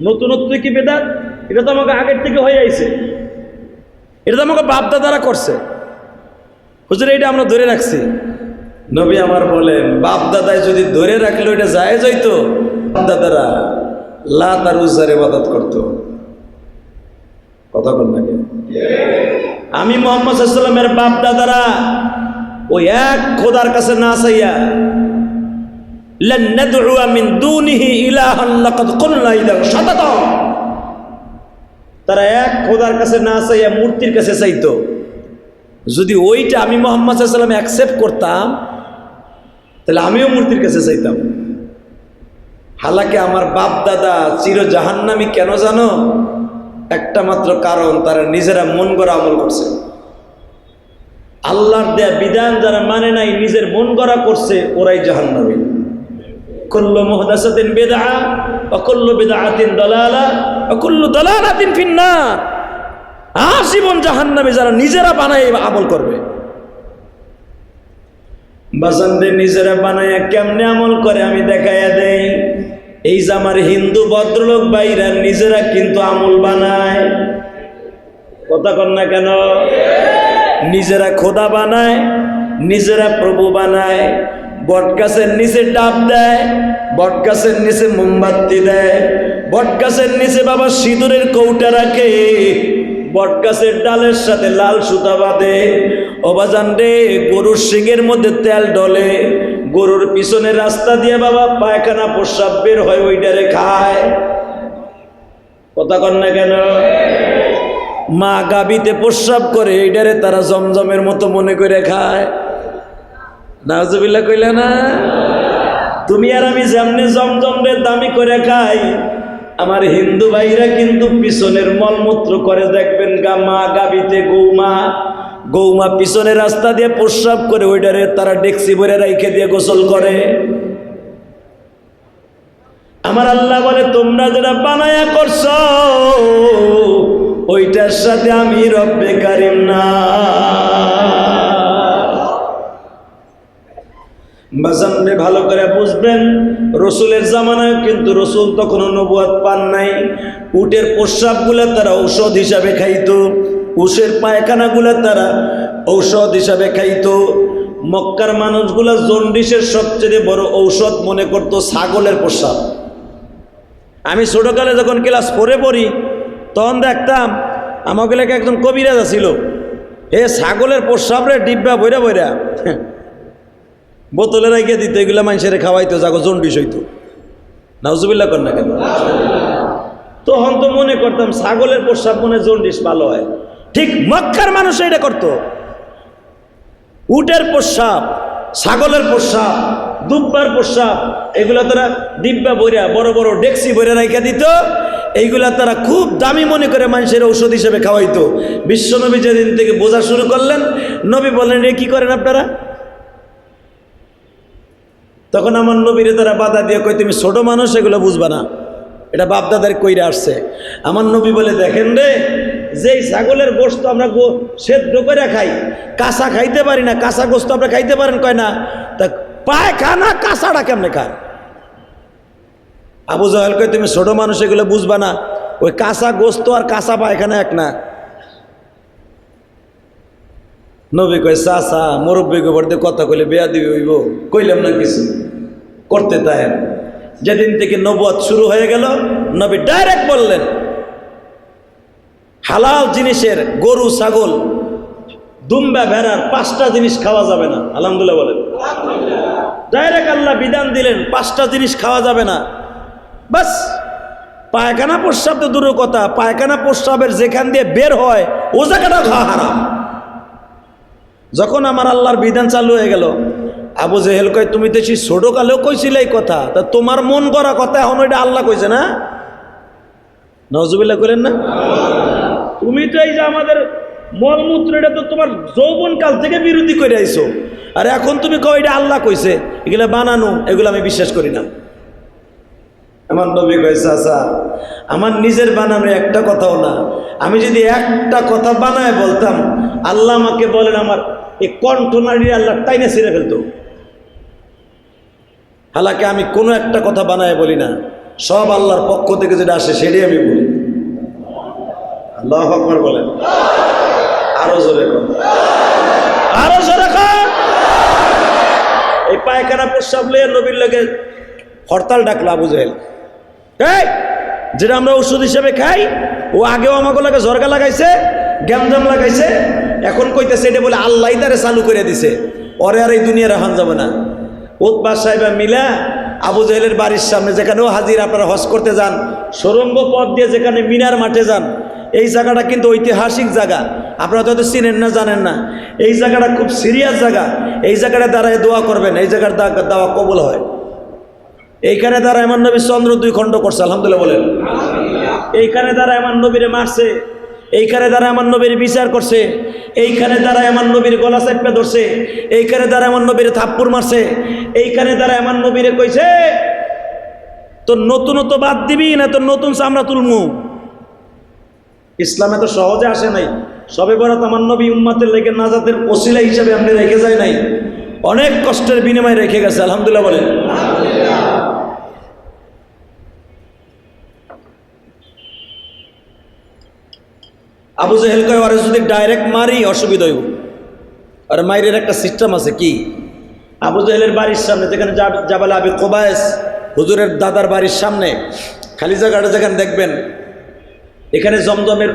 নতুনত্ব কি বেদাত? এটা তো আমাকে আগের থেকে হয়ে আইছে, এটা তো আমাকে বাপদাদারা করছে। হুজুর এইটা আমরা ধরে রাখছি। নবী আমার বলেন, বাপদাদায় যদি ধরে রাখলো এটা জায়েজ হইতো, বাপদাদারা লাত আর উজ্জার ইবাদত করতো। কথা বল নাকি? আমি মুহাম্মদ সাল্লাল্লাহু আলাইহি ওয়াসাল্লামের বাপদাদারা ওই এক খোদার কাছে না চাইয়া, লান নাদউ মিন দুনিহি ইলাহান লাকাদ কুলনা ইদান শাতাতা, তারা এক খোদার কাছে না চাইয়া মূর্তির কাছে চাইতো। যদি ওইটা আমি মুহাম্মদ সাল্লাল্লাহু আলাইহি ওয়াসাল্লাম অ্যাকসেপ্ট করতাম, তাহলে আমিও মূর্তির কাছে চাইতাম। হালাকে আমার বাপ দাদা চির জাহান্নামী কেন জানো? একটা মাত্র কারণ, তারা নিজেরা মন গড়া আমল করছে। আল্লাহর দেয়া বিধান যারা মানে নাই, নিজের মন গড়া করছে, ওরাই জাহান্নামী। কুল্লু মুহদাসাতিন বিদআহ ওয়া কুল্লু বিদআতিন দালালাহ ওয়া কুল্লু দালালাতিন ফিন্নার। আজীবন জাহান্নামী যারা নিজেরা বানায় আমল করবে। বাজানদের নিজেরা বানায় কেমনে আমল করে আমি দেখাইয়া দেই। এই যে আমার হিন্দু ভদ্রলোক ভাইরা নিজেরা কিন্তু আমল বানায়। কথা কন না কেন? নিজেরা খোদা বানায়, নিজেরা প্রভু বানায়। বটগাছের নিচে ডাব দেয়, বটগাছের নিচে মোমবাতি দেয়, বটগাছের নিচে বাবা সিঁদুরের কৌটা রাখে, বটগাছের ডালের সাথে লাল সুতা বাঁধে। অবাজান রে, গরুর শিঙের মধ্যে তেল ডলে, গরুর পিছনে রাস্তা দিয়ে বাবা পায়খানা প্রস্রাব বের হয়, ওইটারে খায়। কথা কন না কেন? মা গাবিতে প্রস্রাব করে, এইটারে তারা জমজমের মতো মনে করে খায়। নাউজুবিল্লাহ কইলে না? তুমি আর আমি যেমনি জমজমরে দামি করে খাই, আমার হিন্দু ভাইরা কিন্তু পিছনের মলমূত্র করে। দেখবেন মা গাবিতে গৌমা পিছনে রাস্তা দিয়ে প্রস্রাব করে, ওইটারে তারা ডেকসি ভরে রাইখে দিয়ে গোসল করে। আমার আল্লাহ বলে, তোমরা যেটা বানায়া করছো ওইটার সাথে আমি রব্বে কারিম না। বাজানরে ভালো করে বুঝবেন, রসুলের জামানায় কিন্তু রসুল তখনও নবুয়ত পান নাই। উটের প্রস্রাবগুলা তারা ঔষধ হিসাবে খাইতো, উটের পায়খানাগুলা তারা ঔষধ হিসাবে খাইতো। মক্কার মানুষগুলা জন্ডিসের সবচেয়ে বড় ঔষধ মনে করতো ছাগলের প্রস্রাব। আমি ছোটকালে যখন ক্লাস 4-এ পড়ি তখন দেখতাম আমাকে লেখা একজন কবিরাজ ছিল, ছাগলের প্রস্রাব রে ডিব্বা বইরা বইরা বোতলে রেখে দিত, এগুলো মানুষের খাওয়াইতো, যাগো জন্ডিস হইতো। নাউজুবিল্লাহ কর না কেন? তখন তো মনে করতাম ছাগলের প্রস্রাব মনে জন্ডিস ভালো হয়। ঠিক মক্কার মানুষ এটা করতো। উটের প্রস্রাব, ছাগলের প্রস্রাব, দুব্বার প্রস্রাব, এগুলো তারা ডিব্বা বইরা বড় বড় ডেকসি বইরা রেখে দিত। এইগুলা তারা খুব দামি মনে করে মানুষের ঔষধ হিসেবে খাওয়াইতো। বিশ্বনবী যেদিন থেকে বোঝা শুরু করলেন, নবী বললেন, রে কি করেন আপনারা? তখন আমার নবীরে তারা বাধা দিয়ে কই, তুমি ছোট মানুষ, এগুলো বুঝবা না, এটা বাপদাদার কইরা আসছে। আমার নবী বলে, দেখেন রে, যেই ছাগলের গোশত আমরা সেদ্ধ করে খাই, কাঁচা খাইতে পারি না, কাঁচা গোশত আমরা খাইতে পারেন কয় না, তা পায়খানা কাঁচাটা কেমনে খায়? আবু জাহেল কয়, তুমি ছোট মানুষ, এগুলো বুঝবা না, ওই কাঁচা গোশত আর কাঁচা পায়খানা এক না। নবী কয়, চাচা মুরব্বী গোবর দিয়ে কথা কইলে বেয়া দিবি হইব, কইলাম না কিছু করতে। তাই যেদিন থেকে নবুয়ত শুরু হয়ে গেল, নবী ডাইরেক্ট বললেন, হালাল জিনিসের গরু, ছাগল, দুম্বা, ভেড়ার 5টা জিনিস খাওয়া যাবে না। আলহামদুলিল্লাহ বলেন। ডাইরেক্ট আল্লাহ বিধান দিলেন, 5টা জিনিস খাওয়া যাবে না। বাস, পায়খানা প্রস্রাব তো দূরের কথা, পায়খানা প্রস্রাবের যেখান দিয়ে বের হয় ও জায়গাটা খাওয়া হারাম। যখন আমার আল্লাহর বিধান চালু হয়ে গেল, আবু জেহেল কয়, তুমি তো সেই ছোট কালেও কইছিলে এই কথা, তা তোমার মন করা কথা এখন ওইটা আল্লাহ কইছে না? নওয়াজুবিল্লাহ করেন না? তুমি তো এই যে আমাদের মলমূত্র, এটা তো তোমার যৌবন কাল থেকে বিরোধী করে আইছো, আর এখন তুমি কও এটা আল্লাহ কইছে, এগুলা বানানো, এগুলো আমি বিশ্বাস করি না। আমার নবী কইছে, আচ্ছা আমার নিজের বানানো একটা কথাও না, আমি যদি একটা কথা বানায় বলতাম, আল্লাহ আমাকে বলেন আমার এই কণ্ঠনালী আল্লাহ টাইনে ছিঁড়ে ফেলতো। হালাকি আমি কোনো একটা কথা বানায় বলি না, সব আল্লাহর পক্ষ থেকে যেটা আসে সেটাই আমি বলি। আল্লাহু আকবার বলেন, আরো জোরে কর, আরো জোরে কর। এই পায়খানা প্রস্রাব লইয়া নবীর লগে হরতাল ডাকলো আবু জাহেল। এই যেটা আমরা ওষুধ হিসেবে খাই, ও আগেও আমাকে লাগে জরগা লাগাইছে, গ্যামজাম লাগাইছে, এখন কইতেছে এটা বলে আল্লাহ তারে চালু করে দিছে, ওরে আর এই দুনিয়া রাখান যাবে না। উতবা সাহেবা মিলা আবু জাহেলের বাড়ির সামনে, যেখানেও হাজির আপনারা হজ করতে যান, সুরঙ্গ পথ দিয়ে যেখানে মিনার মাঠে যান, এই জায়গাটা কিন্তু ঐতিহাসিক জায়গা, আপনারা তো চিনেন না, জানেন না। এই জায়গাটা খুব সিরিয়াস জায়গা, এই জায়গাটা দাঁড়ায় দোয়া করবেন, এই জায়গার দাওয়া কবুল হয়। এইখানে দ্বারা আমার নবী চন্দ্র 2 খণ্ড করছে, আলহামদুলিল্লাহ বলেন। এইখানে দ্বারা আমার নবীরে মারছে, এইখানে দ্বারা আমার নবীর বিচার করছে, এইখানে দ্বারা আমার নবীর গলা চাপা ধরছে, এইখানে দ্বারা আমার নবীর থাপ্পড় মারছে, এইখানে দ্বারা আমার নবীরে কইছে, তোর নতুনত্ব বাদ দিবি না তোর নতুন চামড়া তুলমু। ইসলামে তো সহজে আসে নাই, সবে বরাত আমার নবী উম্মাতের লেগে নাজাতের ওসিলা হিসাবে আপনি রেখে যায় নাই, অনেক কষ্টের বিনিময়ে রেখে গেছে, আলহামদুলিল্লাহ বলেন। আবু জাহেল কয়, ওরে যদি ডাইরেক্ট মারি অসুবিধা হইব। আর মায়ের একটা সিস্টেম আছে কি, আবু জাহেলের বাড়ির সামনে যেখানে জাবাল আবি কোবায়েস হুজুরের দাদার বাড়ির সামনে খালি জায়গাটা যেখানে দেখবেন, এখানে জমজমের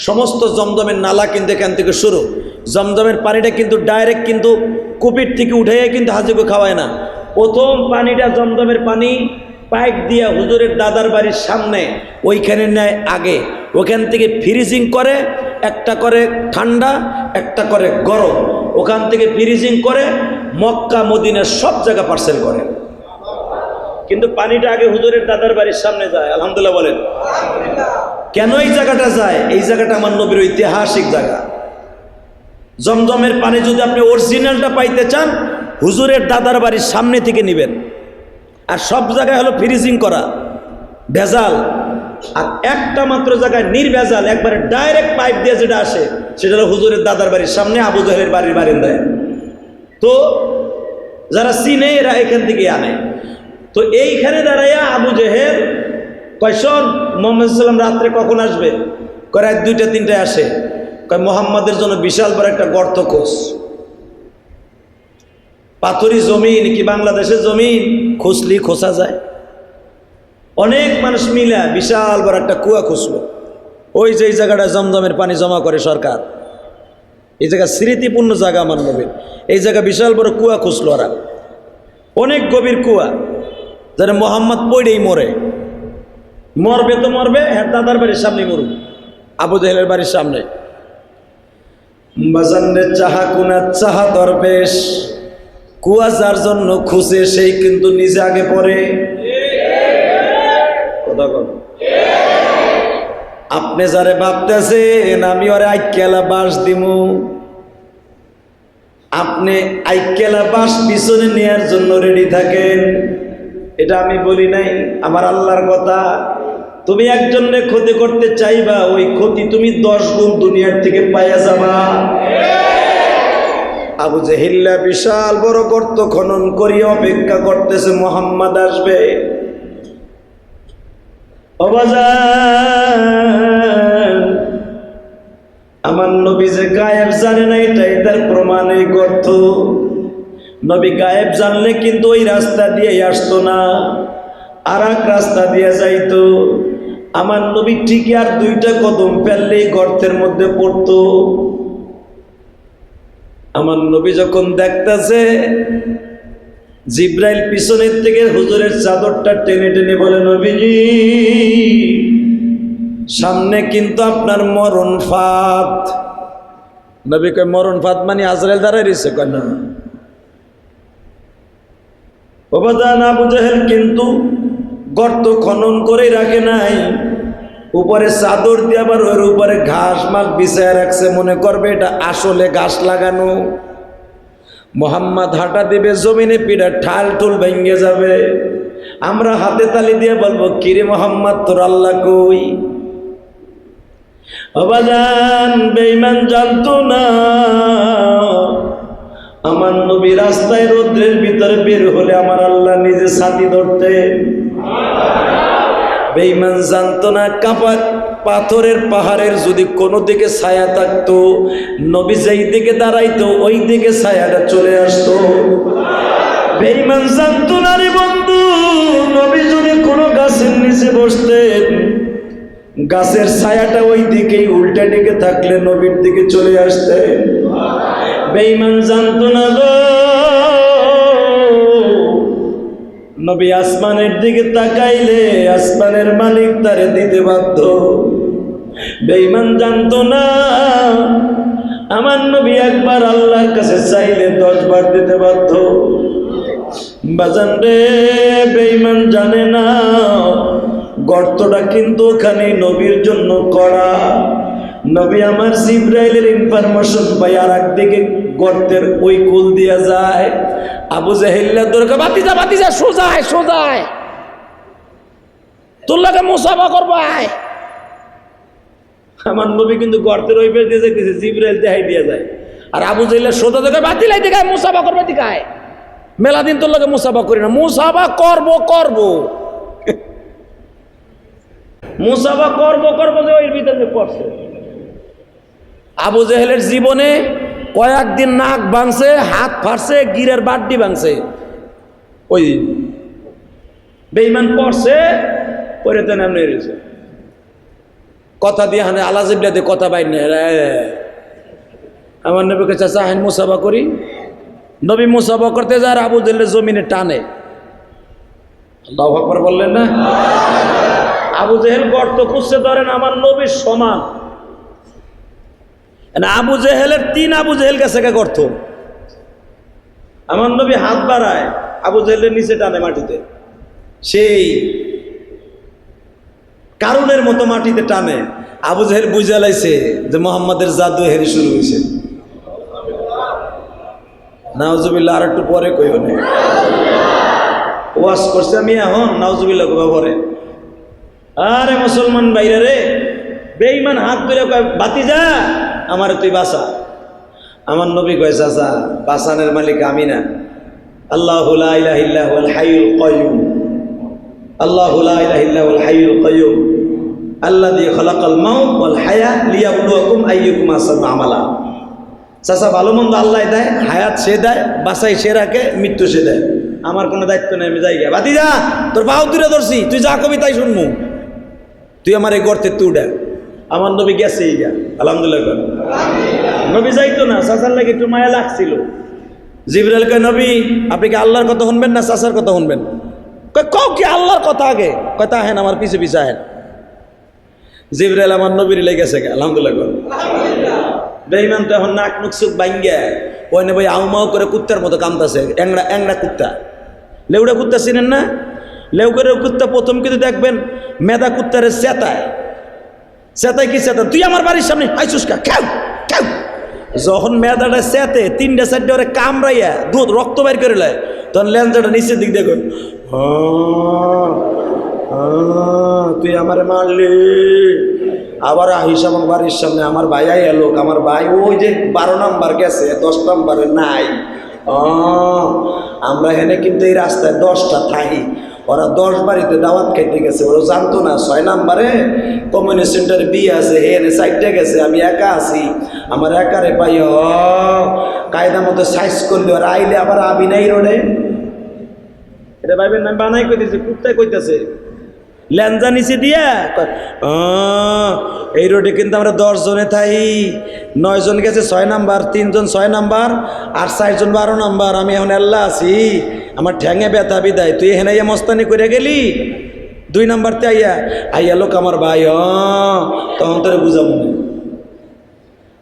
সমস্ত জমজমের নালা কিন্তু এখান থেকে শুরু। জমজমের পানিটা কিন্তু ডাইরেক্ট কিন্তু কুপির থেকে উঠে কিন্তু হাজিকে খাওয়ায় না। প্রথম পানিটা জমজমের পানি পাইপ দিয়ে হুজুরের দাদার বাড়ির সামনে ওইখানে নেয় আগে, ওখান থেকে ফ্রিজিং করে, একটা করে ঠান্ডা একটা করে গরম, ওখান থেকে ফ্রিজিং করে মক্কা মদিনার সব জায়গা পার্সেল করে। কিন্তু পানিটা আগে হুজুরের দাদার বাড়ির সামনে যায়। আলহামদুলিল্লাহ বলেন। কেন এই জায়গাটা যায়? এই জায়গাটা আমার নবীর ঐতিহাসিক জায়গা। জমজমের পানি যদি আপনি অরিজিনালটা পাইতে চান, হুজুরের দাদার বাড়ির সামনে থেকে নেবেন। আর সব জায়গায় হলো ফ্রিজিং করা, ভেজাল। আর একটা মাত্র জায়গায় নির্ভেজাল, একবারে ডাইরেক্ট পাইপ দিয়ে যেটা আসে, সেটা হলো হুজুরের দাদার বাড়ির সামনে আবু জাহেলের বাড়ির বারিন্দায়। তো যারা চিনে এরা এখান থেকে আনে। তো এইখানে দাঁড়াইয়া আবু জেহেল কয়, শোন মোহাম্মদ সাল্লাম রাত্রে কখন আসবে? কয় রাত 2টা-3টায় আসে। কয় মোহাম্মদের জন্য বিশাল বড় একটা গর্ত খোঁজ। পাথরি জমিন কি বাংলাদেশের জমিন খুঁজলি খোঁজা যায়? অনেক মানুষ মিলা বিশাল বড় একটা কুয়া খুঁজলো। ওই যে এই জায়গাটা জমজমের পানি জমা করে সরকার, এই জায়গা স্মৃতিপূর্ণ জায়গা আমার নবীর। এই জায়গা বিশাল বড় কুয়া খুঁজলো ওরা, অনেক গভীর কুয়া, যেন মোহাম্মদ পড়েই মরে। মরবে তো মরবে, হ্যাঁ দাদার বাড়ির সামনে মরুক, আবু জাহেলের বাড়ির সামনে। বাজানরে চাহা কুনা চাহা দরবেশ, কুয়া যার জন্য খুঁজে সেই কিন্তু নিজে আগে পড়ে। কথা বল। আপনি যারে ভাবতেছেন আমি ওরে আইকেলা বাস দিমু, আপনি আইকেলা বাস পিছনে নেয়ার জন্য রেডি থাকেন। এটা আমি বলি নাই, আমার আল্লাহর কথা। তুমি একজনের ক্ষতি করতে চাইবা, ওই ক্ষতি তুমি 10 গুণ দুনিয়ার থেকে পাইয়া যাবা। আবু জাহেল বিশাল বড় গর্ত খনন করি অপেক্ষা করতেছে মুহাম্মদ আসবে। আমার নবী যে গায়েব জানে না, এটাই তার প্রমাণ। এই গর্ত নবী গায়েব জানলে কিন্তু ওই রাস্তা দিয়ে আসতো না, আর এক রাস্তা দিয়ে যাইতো। আমার নবী ঠিকই আর 2টা কদম ফেললেই গর্তের মধ্যে পড়তো। আমার নবী যখন দেখতেছে জিব্রাইল পিছনের থেকে হুজুরের চাদরটা টেনে টেনে বলে, নবীজি সামনে কিন্তু আপনার মরণ ফাঁদ। নবী কয়, মরণ ফাঁদ মানে আজরাইল দাঁড়াই রয়েছে? কয় না। আবু জাহেল কিন্তু গর্ত খনন করে রাখে নাই, উপরে চাদর দিয়ে আবার ওর উপরে ঘাস মাছ বিছায় রাখছে, মনে করবে এটা আসলে ঘাস লাগানো। মোহাম্মদ হাঁটা দিবে জমিনে, পিঠা ঠাল টুল ভেঙে যাবে। আমরা হাতে তালি দিয়ে বলবো, কিরে মোহাম্মদ তোর আল্লাহ কই? অবাজান বেঈমান জানতো না আমার নবী রাস্তায় রৌদ্রের ভিতরে বের হলে আমার আল্লাহ নিজে ছাতি ধরতেন। বেঈমান জানতো না পাথরের পাহাড়ের যদি কোনো দিকে ছায়া থাকতো, নবী যেই দিকে দাঁড়াইতো ওই দিকে ছায়াটা চলে আসতো। বেঈমান জানতো না রে বন্ধু, নবী যদি কোনো গাছের নিচে বসতেন, গাছের ছায়াটা ওই দিকেই উল্টা দিকে থাকলে নবীর দিকে চলে আসতেন। বেঈমান জানতো না গো, নবী আসমানের দিকে তাকাইলে আসমানের মালিক তারে দিতে বাধ্য। বেঈমান জানতো না আমার নবী একবার আল্লাহর কাছে চাইলে 10 বার দিতে বাধ্য। বাজান রে, বেঈমান জানে না গর্তটা কিন্তু ওখানে নবীর জন্য করা। নবী আমার জিব্রাইলের ইনফরমেশন পাই আর একদিকে গর্তের ওই কুল দিয়া যায়। আবু জাহেল দরকার বাতিজা বাতিজা সোজায় সোজায় তোর লাগে মুসাফা করবাই। আমার নবী কিন্তু গর্তের ওই পেশ দিয়ে যাইতেছে, জিব্রাইল দেখাই দিয়া যায়। আর আবু জাহেল সোজা দেখে বাতিলাই দেখায়, মুসাফা করবে দেখায়। মেলা দিন তোর লাগে মুসাফা করি না, মুসাফা করবো করবো মুসাফা করবো করবো যে ওই ভিতরে পড়ছে। আবু জাহেলের জীবনে কয়েকদিন নাক ভাঙছে, হাত ফাটছে, গিরের বাড্ডি ভাঙছে। ওই বেঈমান পড়ছে, পরে তো নাম রয়েছে কথা দিয়ে হানে আল্লাহ জিবলাতে কথা বাইর নেই। আমার নবীকে চাচা হান মুসাফা করি, নবী মুসাফা করতে যায় আবু জেহেলের জমিনে টানে। আল্লাহু আকবার বললেন না? আবু জেহেল গর্ত খুঁজছে, ধরেন আমার নবীর সমান। আবু জেহেলের 3 আবু জেহেল গেছে গর্ত। আমার নবী হাত বাড়ায়, আবু জেহেলের নিচে টানে মাটিতে, সেই কারুনের মতো মাটিতে টানে। আবু জেহেল বুঝা লাইছে যে মোহাম্মদের জাদু হেরি শুরু হয়েছে। নাউজুবিল্লাহ, আর একটু পরে কইও না, ওয়াজ করছে আমি এখন, নাউজুবিল্লাহ কবা পরে। আরে মুসলমান বাইরে রে, বেঈমান হাত ধরে কয় ভাতিজা আমার তুই বাঁচা। আমার নবী কয় চাচা বাঁচানের মালিক আমি না, আল্লাহু লা ইলাহা ইল্লা হুয়াল হাইয়ুল কাইয়্যুম, আল্লাহু লা ইলাহা ইল্লা হুয়াল হাইয়ুল কাইয়্যুম আল্লাযী খালাকাল মাউত ওয়াল হায়া লিয়াবলুয়াকুম আইয়ুকুম আহসানু আমালা। চাচা ভালো মন্দ আল্লাহ দেয়, হায়াত সে দেয়, বাঁচাই সে রাখে, মৃত্যু সে দেয়, আমার কোনো দায়িত্ব নেই, আমি যাই গা। ভাতিজা তোর বাহু তুলে ধরছি, তুই যা কবি তাই শুনমু, তুই আমার এই গর্তে তুই উঠা। আমার নবী গেছেই গা, আলহামদুলিল্লাহ। নবী যাইতো না, চাচার লাগে একটু মায়া লাগছিল। জিবরাইল কয় নবী আপনি কি আল্লাহর কথা শুনবেন না চাচার কথা শুনবেন? কয় কও কি আল্লাহর কথা আগে? কয় তা হেন আমার পিছে পিছে আহেন। জিবরাইল আমার নবীর লেগেছে গা, আলহামদুলিল্লাহ। বেঈমান তো এখন নাক মুখ চোখ ভাঙ্গা ওই না ভাই আউমাও করে কুত্তার মতো কামতাছে, এংড়া এংড়া কুত্তা, লেউড়া কুত্তা চিনেন না? লেউগের কুত্তা প্রথম কিন্তু দেখবেন মেদা কুত্তারে চেতায়, চেতায় কি চেতা, তুই আমার বাড়ির সামনে আইসুস কা খাও খাও। যখন মেদাটা চেতে 3-4 ওরে কামড়াইয়া দুধ রক্ত বাইর করে লাই, তখন লেন্সাটা নিচের দিক দেখো, তুই আমারে মারলি। আবার আহিস আমার বাড়ির সামনে, আমার ভাই এলো, আমার ভাই ওই যে 12 নম্বর গেছে, 10 নম্বরে নাই। আমরা এখানে কিন্তু এই রাস্তায় 10টা থাকি, ওরা 10 বাড়িতে দাওয়াত খাইতে গেছে, ওরা জানতো না 6 নম্বরে কমিউনিটি সেন্টারে বিয়ে আছে, এখানে 4টে গেছে, আমি একা আছি, আমার একারে পাই কায়দা মতো সাইজ করলে ওরা আইলে আবার আবি নাই রোডে। এটা ভাইবেন না বানাই কইতেছে, কুত্তায় কইতেছে লেঞ্জা নিচে দিয়া, এই রোডে কিন্তু আমরা 10 জনে থাই, 9 জন গেছে 6 নাম্বার, 3 জন 6 নাম্বার, আর 4 জন 12 নাম্বার। আমি এখন আল্লাহ আছি, আমার ঠ্যাঙে ব্যথা বিদায়, তুই এখানে মস্তানি করে গেলি 2 নাম্বারতে আইয়া আইয়া লোক আমার ভাই, তখন তোরে বুঝাবো না।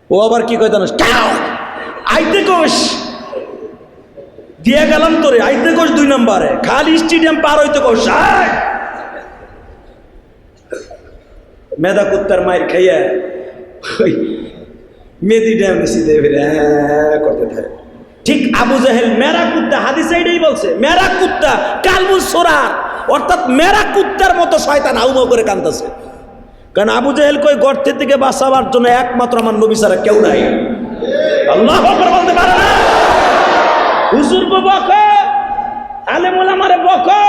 ও আবার কি কয় জানো, আইতে কোষ দিয়ে গেলাম তোরে, আইতে কোষ 2 নাম্বারে, খালি স্টেডিয়াম পার হইতে কোষ। মেদা কুত্তার মায়ের খাইয়া মেদি ড্যাম সিধে ফিরে করতে থাকে। ঠিক আবু জাহেল মেরা কুত্তা, হাদিসে এটাই বলছে, মেরা কুত্তা কালবুল সোরা, অর্থাৎ মেরা কুত্তার মতো শয়তান হাউমাউ করে কাঁদতেছে। কারণ আবু জাহেল কই গর্তের থেকে বাঁচাবার জন্য একমাত্র আমার নবী ছাড়া কেউ নাই। আল্লাহু আকবার বলতে পারে না? হুজুর বকো, আলেম ওলামারে বকো,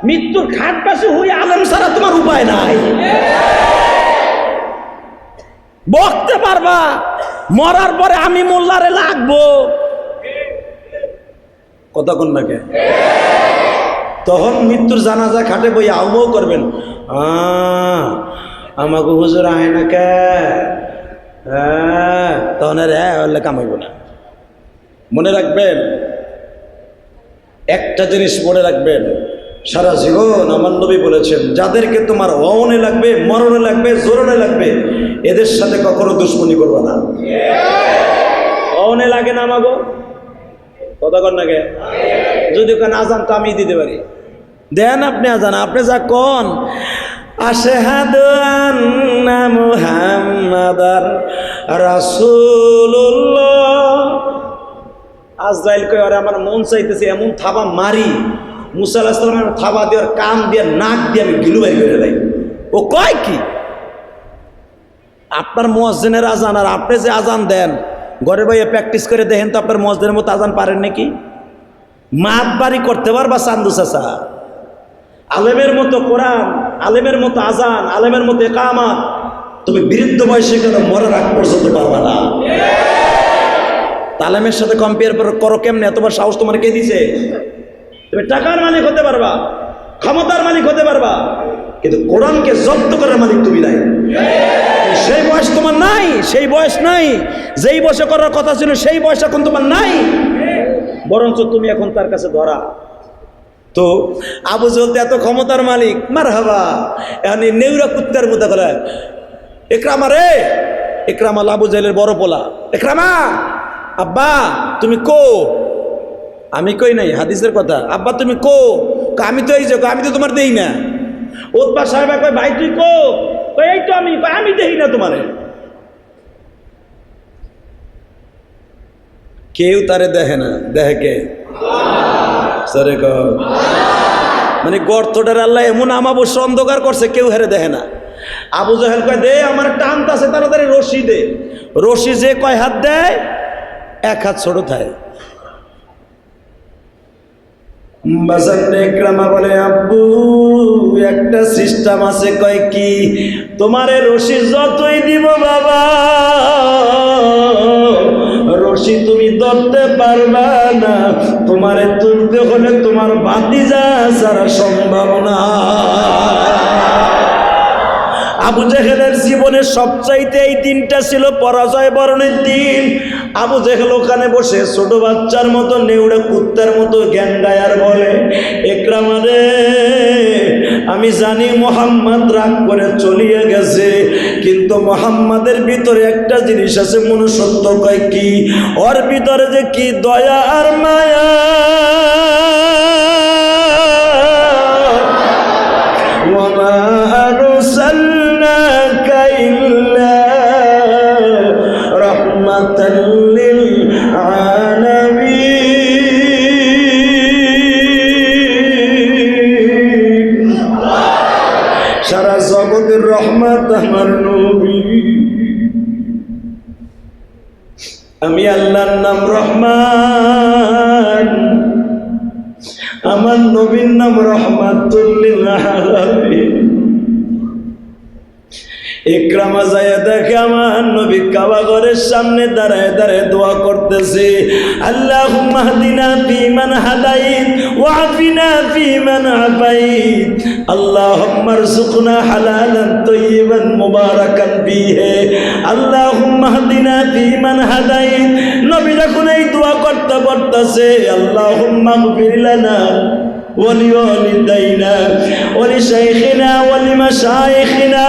মৃত্যুর খাট পাশে হয়ে আলেম ছাড়া তোমার উপায় নাই। বকতে পারবা, মরার পরে আমি মোল্লারে লাগবো, কথা কোন নাকি? তখন মৃত্যুর জানাজা খাটে বই আউমাও করবেন, আমাকে হুজুর আয় না কে, তখন আর কামাইব না। মনে রাখবেন একটা জিনিস, মনে রাখবেন সারা জীবন আমার নবী বলেছেন, যাদেরকে তোমার অনে লাগবে, মরণে লাগবে, জোরনে লাগবে, এদের সাথে কখনো দুশ্মনী করবে না। অনে লাগে না আমাগো, কথা কর না কে? যদি কেন আজান তো আমি দিতে পারি, দেন আপনি আজান, আপনি যা কন আশহাদু আন্না মুহাম্মাদার রাসূলুল্লাহ। আজরাইল কয় আরে আমার মন চাইতেছে এমন থাবা মারি, মুসা আলাইহিস সালামের থাবা দিয়ে কান দিয়ে নাক দিয়ে আমি গিলু বাই করে লাই। ও কয় কি আপনার মুয়াজ্জিনের আজান আর আপনি যে আজান দেন ঘরে বইয়ে প্র্যাকটিস করে দেখেন তো আপনার মুয়াজ্জিনের মতো আজান পারেন নাকি? মাত বাড়ি করতে পারবা চান্দু চাচা? আলেমের মতো কোরআন, আলেমের মতো আজান, আলেমের মতো একামাত তুমি বৃদ্ধ বয়সে কেন মরার আগ পর্যন্ত পারবা না? তালেমের সাথে কম্পেয়ার করো কেমনে? এতবার সাহস তোমার কে দিছে? তুমি টাকার মালিক হতে পারবা, ক্ষমতার মালিক হতে পারবা, কিন্তু কোরআনকে জব্দ করার মালিক তুমি নাই। সেই বয়স তোমার নাই, সেই বয়স নাই। যেই বয়সে করার কথা ছিল সেই বয়স এখন তোমার নাই, বরঞ্চ তুমি এখন তার কাছে ধরা। তো আবু জেহেল এত ক্ষমতার মালিক, মারহাবা। এখন নেউরা কুত্তার মতো করে ইকরামা রে, ইকরামা আবু জেহেলের বড় পোলা। ইকরামা, আব্বা তুমি কো? আমি কই নাই, হাদিসের কথা। আব্বা তুমি কো? আমি তো এই যে, আমি তো তোমার দেই না। উতবা সাহেব কয় ভাই তুই কো? এই তো আমি, আমি দেই না তোমারে। কেউ তারে দেখে না, দেখে কে? সরে ক মানে গর্তটার আল্লাহ এমন আমাবস্য অন্ধকার করছে, কেউ হেরে দেখে না। আবু জেহেল কয় দে আমার টানতাছে, তাড়াতাড়ি রশি দে। রশি যে কয় হাত দেয়, এক হাত ছোট থাকে। ইকরামা বলে আব্বু একটা সিস্টেম আছে। কয় কি? তোমারে রশি যতই দিব বাবা, রশি তুমি ধরতে পারবা না, তোমারে তুলতে হলে তোমার ভাতিজা ছাড়া সম্ভব না। আবু জেহেলের জীবনের সবচাইতে এই দিনটা ছিল পরাজয় বরণের দিন। আবু জেহেল ওখানে বসে ছোট বাচ্চার মতো, নেউড়ে কুত্তার মতো জ্ঞান গায় আর বলে, ইকরামা রে আমি জানি মোহাম্মদ রাগ করে চলিয়ে গেছে, কিন্তু মোহাম্মদের ভিতরে একটা জিনিস আছে মনুষ্যত্ব। কয় কি? ওর ভিতরে যে কি দয়া আর মায়া, ওমা আরসালনাকা ইল্লা রাহমাতাল লিল আলামিন। সারা জগতের রহমত আমার নবী। আমি আল্লাহর নাম রহমান, আমার নবীর নাম রহমাতুল লিল আলামিন। ইকরামা যায় দেখে আমার নবী কাবা ঘরের সামনে দাঁড়ায় দাঁড়ায় দোয়া করতেছে, আল্লাহুম্মা হদিনা ফীমান হাদাইত ওয়া আফিনা ফীমান আফাইত, আল্লাহুম্মা রযুকনা হালালান তাইয়িবান মুবারাকান ফীহি, আল্লাহুম্মা হদিনা ফীমান হাদাইত। নবী যখন এই দোয়া করতে করতেছে, আল্লাহুম্মা গফির লানা ولوالدينا ولشيخنا ولمشايخنا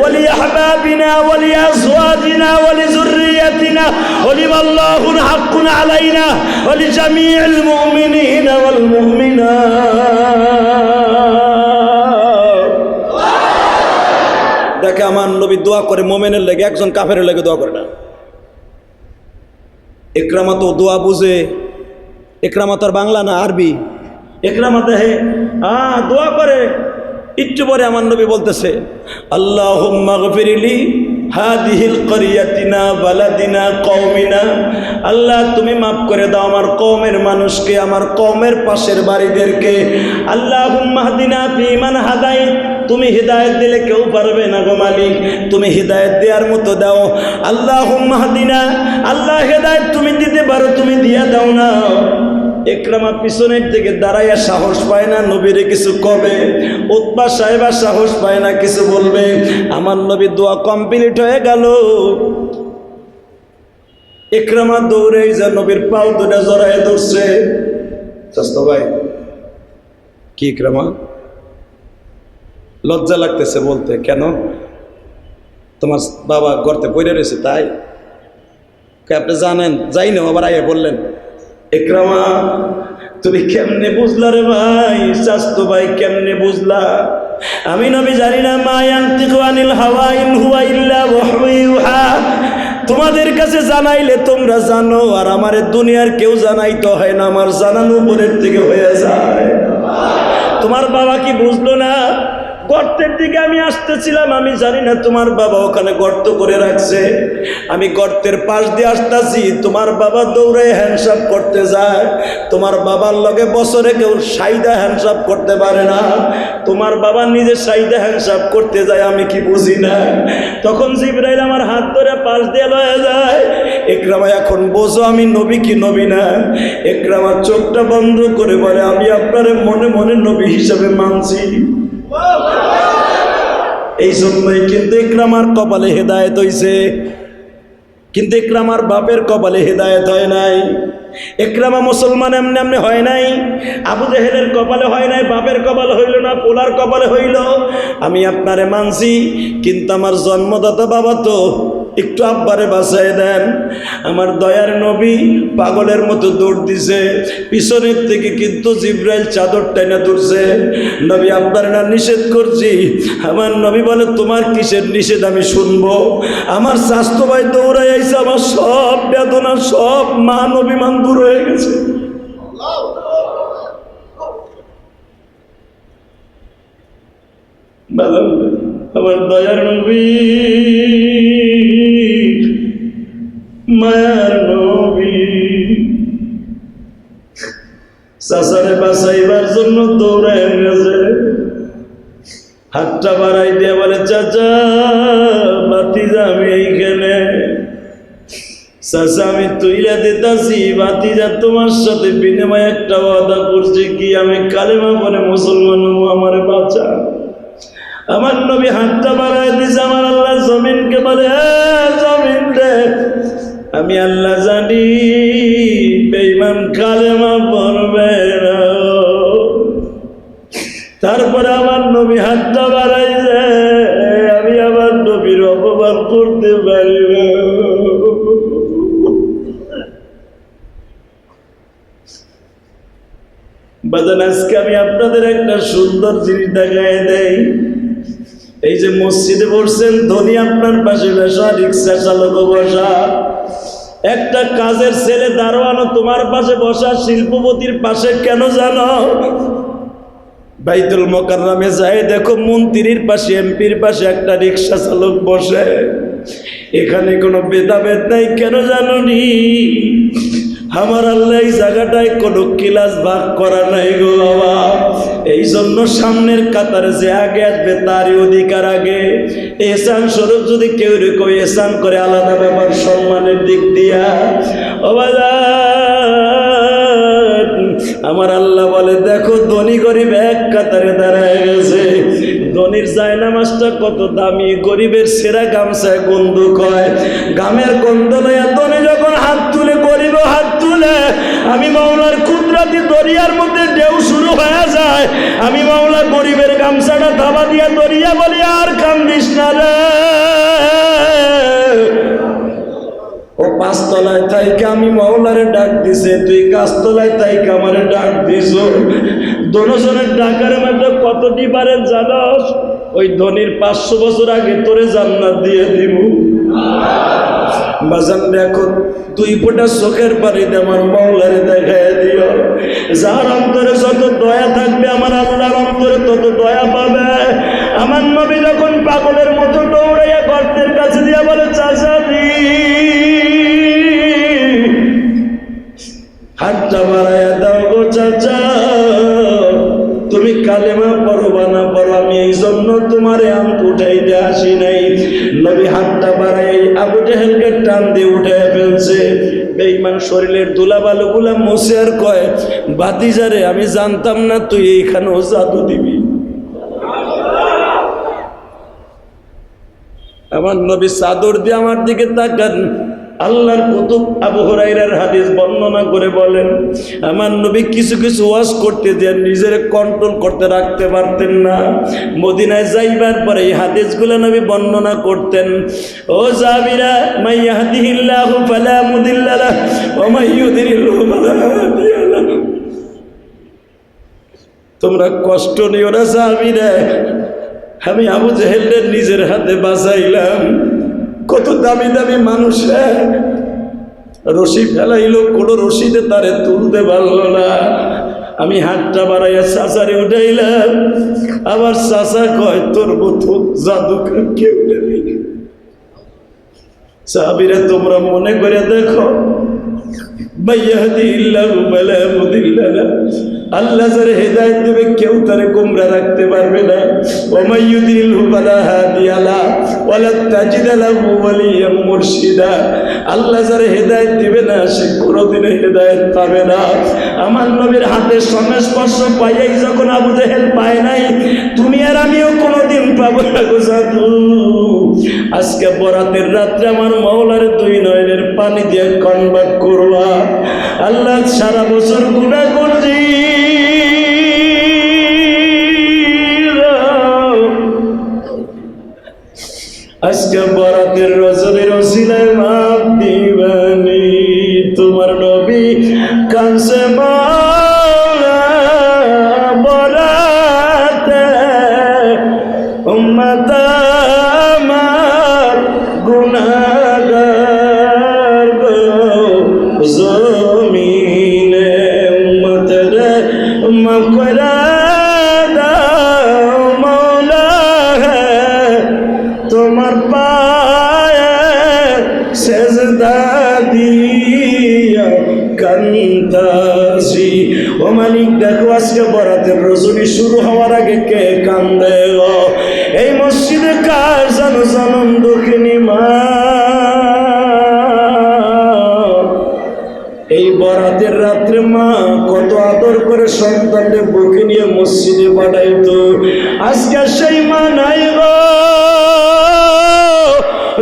ولأحبابنا ولأزواجنا ولذريتنا ولمن الله حق علينا ولجميع المؤمنين والمؤمنات। দেখে আমার নবী দোয়া করে মুমিনের লেগে, একজন কাফেরের লেগে দোয়া করে না। ইকরামা তো দোয়া বুঝে, ইকরামা তো আর বাংলা না, আরবি। ইকরামা দেহে দোয়া করে। একটু পরে আমার নবী বলতেছে, আল্লাহুম্মা গফিরলি হাদিহিল ক্বরিয়াতিনা বালাদিনা কওমিনা, আল্লাহ তুমি মাফ করে দাও আমার কওমের মানুষকে, আমার কওমের পাশের বাড়িদেরকে। আল্লাহুম্মা হদিনা ফীমান হাদাইত, তুমি হিদায়াত দিলে কেউ পারবে না গো মালিক, তুমি হিদায়াত দেওয়ার মতো দাও। আল্লাহুম্মা হদিনা, আল্লাহ হিদায়াত তুমি দিতে পারো, তুমি দিয়া দাও না। ইকরামা পিছনের দিকে দাঁড়াইয়া সাহস পায় না নবীরে কিছু কবে। উতবা সাহেব সাহস পায় না কিছু বলবে। আমার নবী দোয়া কমপ্লিট হয়ে গেল। ইকরামা দৌড়ে যা নবীর পাও দুটা জড়ায় ধরছে। চাস্তো ভাই, কি ইকরামা? লজ্জা লাগতেছে বলতে। কেন? তোমার বাবা গর্তে পড়ে রয়েছে তাই? আপনি জানেন? যাই না, আবার আইয়া বললেন। ইকরামা তুমি কেমনে বুঝলা রে ভাই? চাস্তো ভাই কেমনে বুঝলা? আমি নবী জানি না, মা ইয়ানতিকু আনিল হাওয়া ইন হুয়া ইল্লা ওয়াহয়ু ইউহা। তোমাদের কাছে জানাইলে তোমরা জানো, আর আমারে দুনিয়ার কেউ জানাইতে হয় না, আমার জানানো উপরের থেকে হয়ে যায়। তোমার বাবা কি বুঝলো না? গর্তের দিকে আমি আসতেছিলাম, আমি জানি না তোমার বাবা ওখানে গর্ত করে রাখছে। আমি গর্তের পাশ দিয়ে আসতেছি, তোমার বাবা দৌড়ে হ্যান্ডসাপ করতে যায়। তোমার বাবার লগে বছরে কেউ সাইদা হ্যান্ডসাপ করতে পারে না, তোমার বাবা নিজে সাইদা হ্যান্ডসাপ করতে যায়। আমি কি বুঝি না? তখন জিবরাইল আমার হাত ধরে পাশ দিয়ে লয়ে যায়। ইকরামা এখন বোঝো আমি নবী কি নবী না। ইকরামা চোখটা বন্ধ করে বলে আমি আপনারে মনে মনে নবী হিসাবে মানছি। এই জন্যই কিন্তু ইকরামার কপালে হেদায়েত হইছে, কিন্তু ইকরামার বাপের কপালে হেদায়েত হয় নাই। ইকরামা মুসলমান এমনি এমনি হয় নাই। আবু জেহেলের কপালে হয় নাই, বাপের কপালে হইল না, পোলার কপালে হইল। আমি আপনারে মানছি, কিন্তু আমার জন্মদাতা বাবা তো একটু আব্বারে বাঁচাই দেন। আমার দয়ার নবী পাগলের মতো দৌড় দিছে, পিছনের থেকে কিন্তু জিব্রাইল চাদর টাইনা ধরছে। নবী আপনার না নিষেধ করছি। আমার নবী বলে তোমার কিসের নিষেধ আমি শুনবো। আমার স্বাস্থ্য ভাই দৌড়াই আইছে, আমার সব বেদনা সব মান অভিমান দূর হয়ে গেছে। আমার দয়ার নবী মায়ার নবী চাচারে বাঁচাইবার জন্য দৌড়ায় গেছে। হাতটা বাড়াই দিয়ে বলে চাচা বাতিজা আমি এইখানে। চাচা আমি তুইলা দিতাছি, বাতিজা তোমার সাথে বিনিময় একটা ওয়াদা করছি কি আমি কালেমা পড়ে মুসলমান হবো, আমার বাঁচা। আমার নবী হাতটা বাড়াই দিছে। আমার আল্লাহ জমিনকে বলে জমিন রে আমি আল্লাহ জানি বেঈমান কালেমা পড়বে না। তারপরে আমার নবী হাতটা বাড়াইছে, আমি আমার নবীর অপমান করতে পারি না। বাজান আজকে আমি আপনাদের একটা সুন্দর জিনিস দেখায় দেই। এই যে মসজিদে বসছেন, ধনী আপনার পাশে বসা, রিক্সা চালক বসা, একটা কাজের ছেলে দারোয়ানও তোমার পাশে বসা, শিল্পপতির পাশে কেন জানো? বাইতুল মোকাররমে যায় দেখো মন্ত্রীর পাশে এমপির পাশে একটা রিক্সা চালক বসে। এখানে কোনো ভেদাভেদ নাই, কেন জানো নি? আমার আল্লাহ এই জায়গাটায় কোনো ক্লাস ভাগ করা নাই গো বাবা। এই জন্য সামনের কাতারে যে আগে আসবে তারই অধিকার আগে। এহসান স্বরূপ যদি কেউ রেখো এহসান করে আলাদা ব্যাপার সম্মানের দিক দিয়া। ও বাবা আমার আল্লাহ বলে দেখো ধনী গরিব এক কাতারে দাঁড়ায় গেছে। ধনীর জায়নামাজটা কত দামি, গরিবের সেরা গামছায় গন্ধ কয়, গামের গন্ধ লইয়া ধনী যখন হাত তুলে গরিব হাত তুলে, আমি মাওলার কুদরতি দরিয়ার মধ্যে ঢেউ শুরু হয়ে যায়। আমি মাওলা গরিবের গামছাটা থাবা দিয়া দরিয়া বলি আর কান্দিস না রে। ও পাঁচতলায় তাইকে আমি মাওলারে ডাক দিছে, তুই গাছতলায় তাইকে আমারে ডাক দিস। দোনোজনের ডাকার মধ্যে কত ডিফারেন্স জানোস? ওই ধনির 500 বছর আগে তোরে জান্নাত দিয়ে দিব। বাজান দেখো 2 ফোঁটা চোখের পানিতে আমার মাওলারে দেখায় দিও। যার অন্তরে যত দয়া থাকবে আমার আল্লাহর অন্তরে তত দয়া পাবে। আমার নবী যখন পাগলের মতো দৌড়াইয়া গর্তের কাছে দিয়া বলে চাচা দি, হাতটা বাড়াইয়া দাও গো চাচা, তুমি কালেমা পড়বা না পড়ো আমি এই জন্য তোমারে আম উঠাইতে আসি নাই। নবী হাতটা বাড়াই আবু জেহেলকে টান দিয়ে উঠাইয়া ফেলছে। বেঈমান শরীরের ধুলাবালু গুলা মুছে আর কয় ভাতিজারে আমি জানতাম না তুই এইখানেও জাদু দিবি। আমার নবী চাদর দিয়ে আমার দিকে তাকান। আল্লাহর কুতুব আবু হুরায়রার হাদিস বর্ণনা করে বলেন আমার নবী কিছু কিছু ওয়াজ করতে যে নিজের কন্ট্রোল করতে রাখতে পারতেন না। মদিনায় যাইবার পরে এই হাদিসগুলো নবী বর্ণনা করতেন। ও জাবিরা মাই ইয়াহদিহিল্লাহু ফালা মুদিল্লা লাহু ওয়া মাই ইউদ্লিলহু ফালা হাদিয়া লাহু। তোমরা কষ্ট নিও না জাবিরা, আমি আবু জেহেলের নিজের হাতে বাঁচাইলাম। কত দামি দামি মানুষ রশি ফেলাইলো, কোনো রশিতে তারে তুলতে পারলো না। আমি হাতটা বাড়াইয়া চাচারে উঠাইলাম। আবার চাচা কয় তোর মতো জাদুকর কেউ নেই। সাহাবীরা তোমরা মনে করে দেখো, আল্লাহ যারে হেদায়েত দেবে কেউ তারে গোমরা রাখতে পারবে না। ওয়া ইউদিলহু ফালা হাদিয়া লাহু ওয়া লা তাজিদ লাহু ওয়ালিয়াম মুরশিদা। আল্লাহ যারে হেদায়েত দিবে না সে কোনোদিন হেদায়েত পাবে না। আমার নবীর হাতের সংস্পর্শ পাইয়াই যখন আবু জেহেল পায় নাই, তুমি আর আমিও কোনোদিন পাবো না গো সাধু। আজকে বরাতের রাত্রে আমার মাওলার দুই নয়নের পানি দিয়ে কনভার্ট করবা। আল্লাহ সারা বছর গুনাহ করছি, আজকে বরাতের রজনীর ওসিলায় মাফ দিবানি। তোমার নবী কানসে মাওলা বরাতে, উম্মত আমার গুনাহগার গো জমিনে, উম্মত রে মাফ কইরা দাও মাওলা, তোমার পায়ে সেজদা দিয়া কান্দাসি। ও মালিক দেখো আজকে বরাতের রজনী শুরু হওয়ার আগে কে কান্দে গো? এই মসজিদে কার যেন জনম দুঃখিনী মা। এই বরাতের রাত্রে মা কত আদর করে সন্তানদের বুকে নিয়ে মসজিদে পাঠাইতো, আজকে সেই মা নাই গো।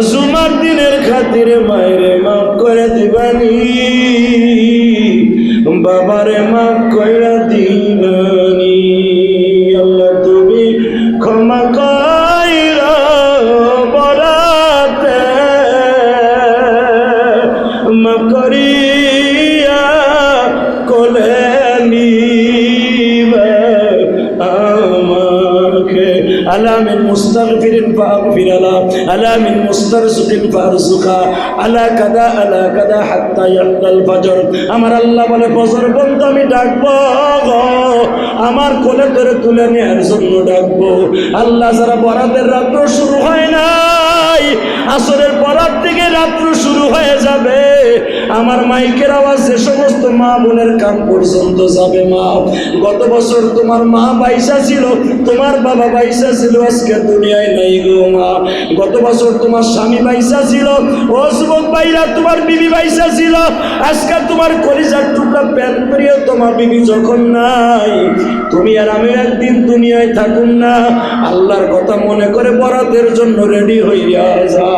জুমার দিনের খাতিরে মায়েরে মাফ করে দিবানি, বাবারে মাফ করে দিবানি। আল্লাহ তুমি ক্ষমা কইরা বরাতে মাফ করিয়া কোলে নিবে আমাকে। আলা মিন মুস্তাগফিরিন ফাগফির আলা, আলা মিন মুস্তারজিকিন ফারজুকা, আলা কাদা হাত্তা ইয়াদাল ফজর। আমার আল্লাহ বলে ফজর পর্যন্ত আমি ডাকবো গো, আমার কোলে ধরে তুলে নেওয়ার জন্য ডাকবো। আল্লাহ যারা বরাতের রাত্র শুরু হয় নাই, আসরের পরার থেকে রাত্র শুরু হয়ে যাবে, আমার মাইকের আওয়াজ যে সমস্ত মা বোনের কান পর্যন্ত যাবে। মা গত বছর তোমার মা বাইসা ছিল, তোমার বাবা বাইসা ছিল, আজকে দুনিয়ায় নাই গো মা। গত বছর তোমার স্বামী বাইসা ছিল, ও যুবক ভাইরা তোমার বিবি বাইসা ছিল, আজকে তোমার কলিজার টুকরা প্যান করিও তোমার বিবি যখন নাই, তুমি আর আমি একদিন দুনিয়ায় থাকুন না। আল্লাহর কথা মনে করে বরাতের জন্য রেডি হইয়া যা।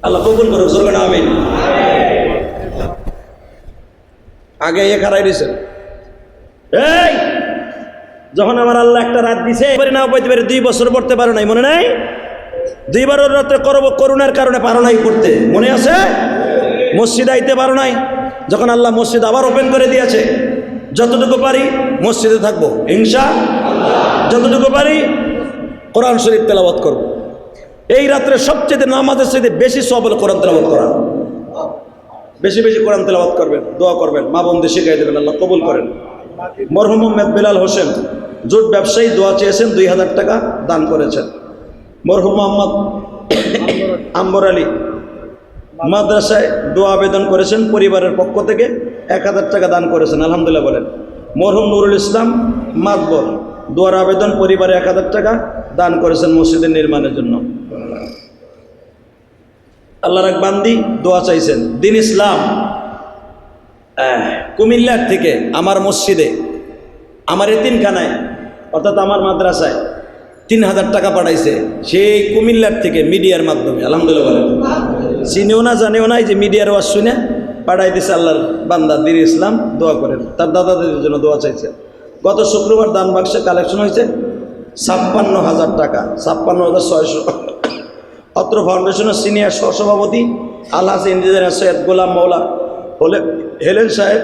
আল্লাহ কবুল করুক, জোরে বলেন আমিন। আগে খারাই দিয়েছেন, এই যখন আমার আল্লাহ একটা রাত দিছে নাও পাইতে পারে, 2 বছর পড়তে পারো নাই, মনে নাই? 2 বার রাত্রে করোনার কারণে পারো নাই পড়তে, মনে আছে? মসজিদ আইতে পারো নাই, যখন আল্লাহ মসজিদ আবার ওপেন করে দিয়েছে, যতটুকু পারি মসজিদে থাকবো ইনশাআল্লাহ, যতটুকু পারি কোরআন শরীফ তেলাওয়াত করব। এই রাত্রে সবচেয়ে নামাজের চাইতে বেশি সওয়াব হলো কোরআন তেলাওয়াত করা। বেশি বেশি কোরআন তেলাওয়াত করবেন, দোয়া করবেন, মা বোনদের শিখাই দেবেন, আল্লাহ কবুল করেন। মরহুম মোহাম্মদ বেলাল হোসেন জুট ব্যবসায়ী দোয়া চেয়েছেন, 2000 টাকা দান করেছেন। মরহুম মোহাম্মদ আম্বর আলী মাদ্রাসায় দোয়া আবেদন করেছেন, পরিবারের পক্ষ থেকে 1000 টাকা দান করেছেন, আলহামদুলিল্লাহ বলেন। মরহুম নুরুল ইসলাম মাতবর দোয়ার আবেদন, পরিবারে 1000 টাকা দান করেছেন মসজিদের নির্মাণের জন্য। আল্লাহর এক বান্দি দোয়া চাইছেন, দিন ইসলাম কুমিল্লার থেকে আমার মসজিদে, আমার এতিমখানায় অর্থাৎ আমার মাদ্রাসায় 3000 টাকা পাঠাইছে, সেই কুমিল্লার থেকে মিডিয়ার মাধ্যমে, আলহামদুলিল্লাহ বলেন। চিনেও না জানেও না, যে মিডিয়ার ওয়াজ শুনে পাঠাই দিছে আল্লাহর বান্দা দিন ইসলাম, দোয়া করেন। তার দাদা দাদির জন্য দোয়া চাইছে। গত শুক্রবার দান বাক্সে কালেকশন হয়েছে 56,000 টাকা, 56,600। অত্র ফাউন্ডেশনের সিনিয়র সহসভাপতি আলহাজ ইঞ্জিনিয়ার সৈয়দ গোলাম মৌলা হেলেন সাহেব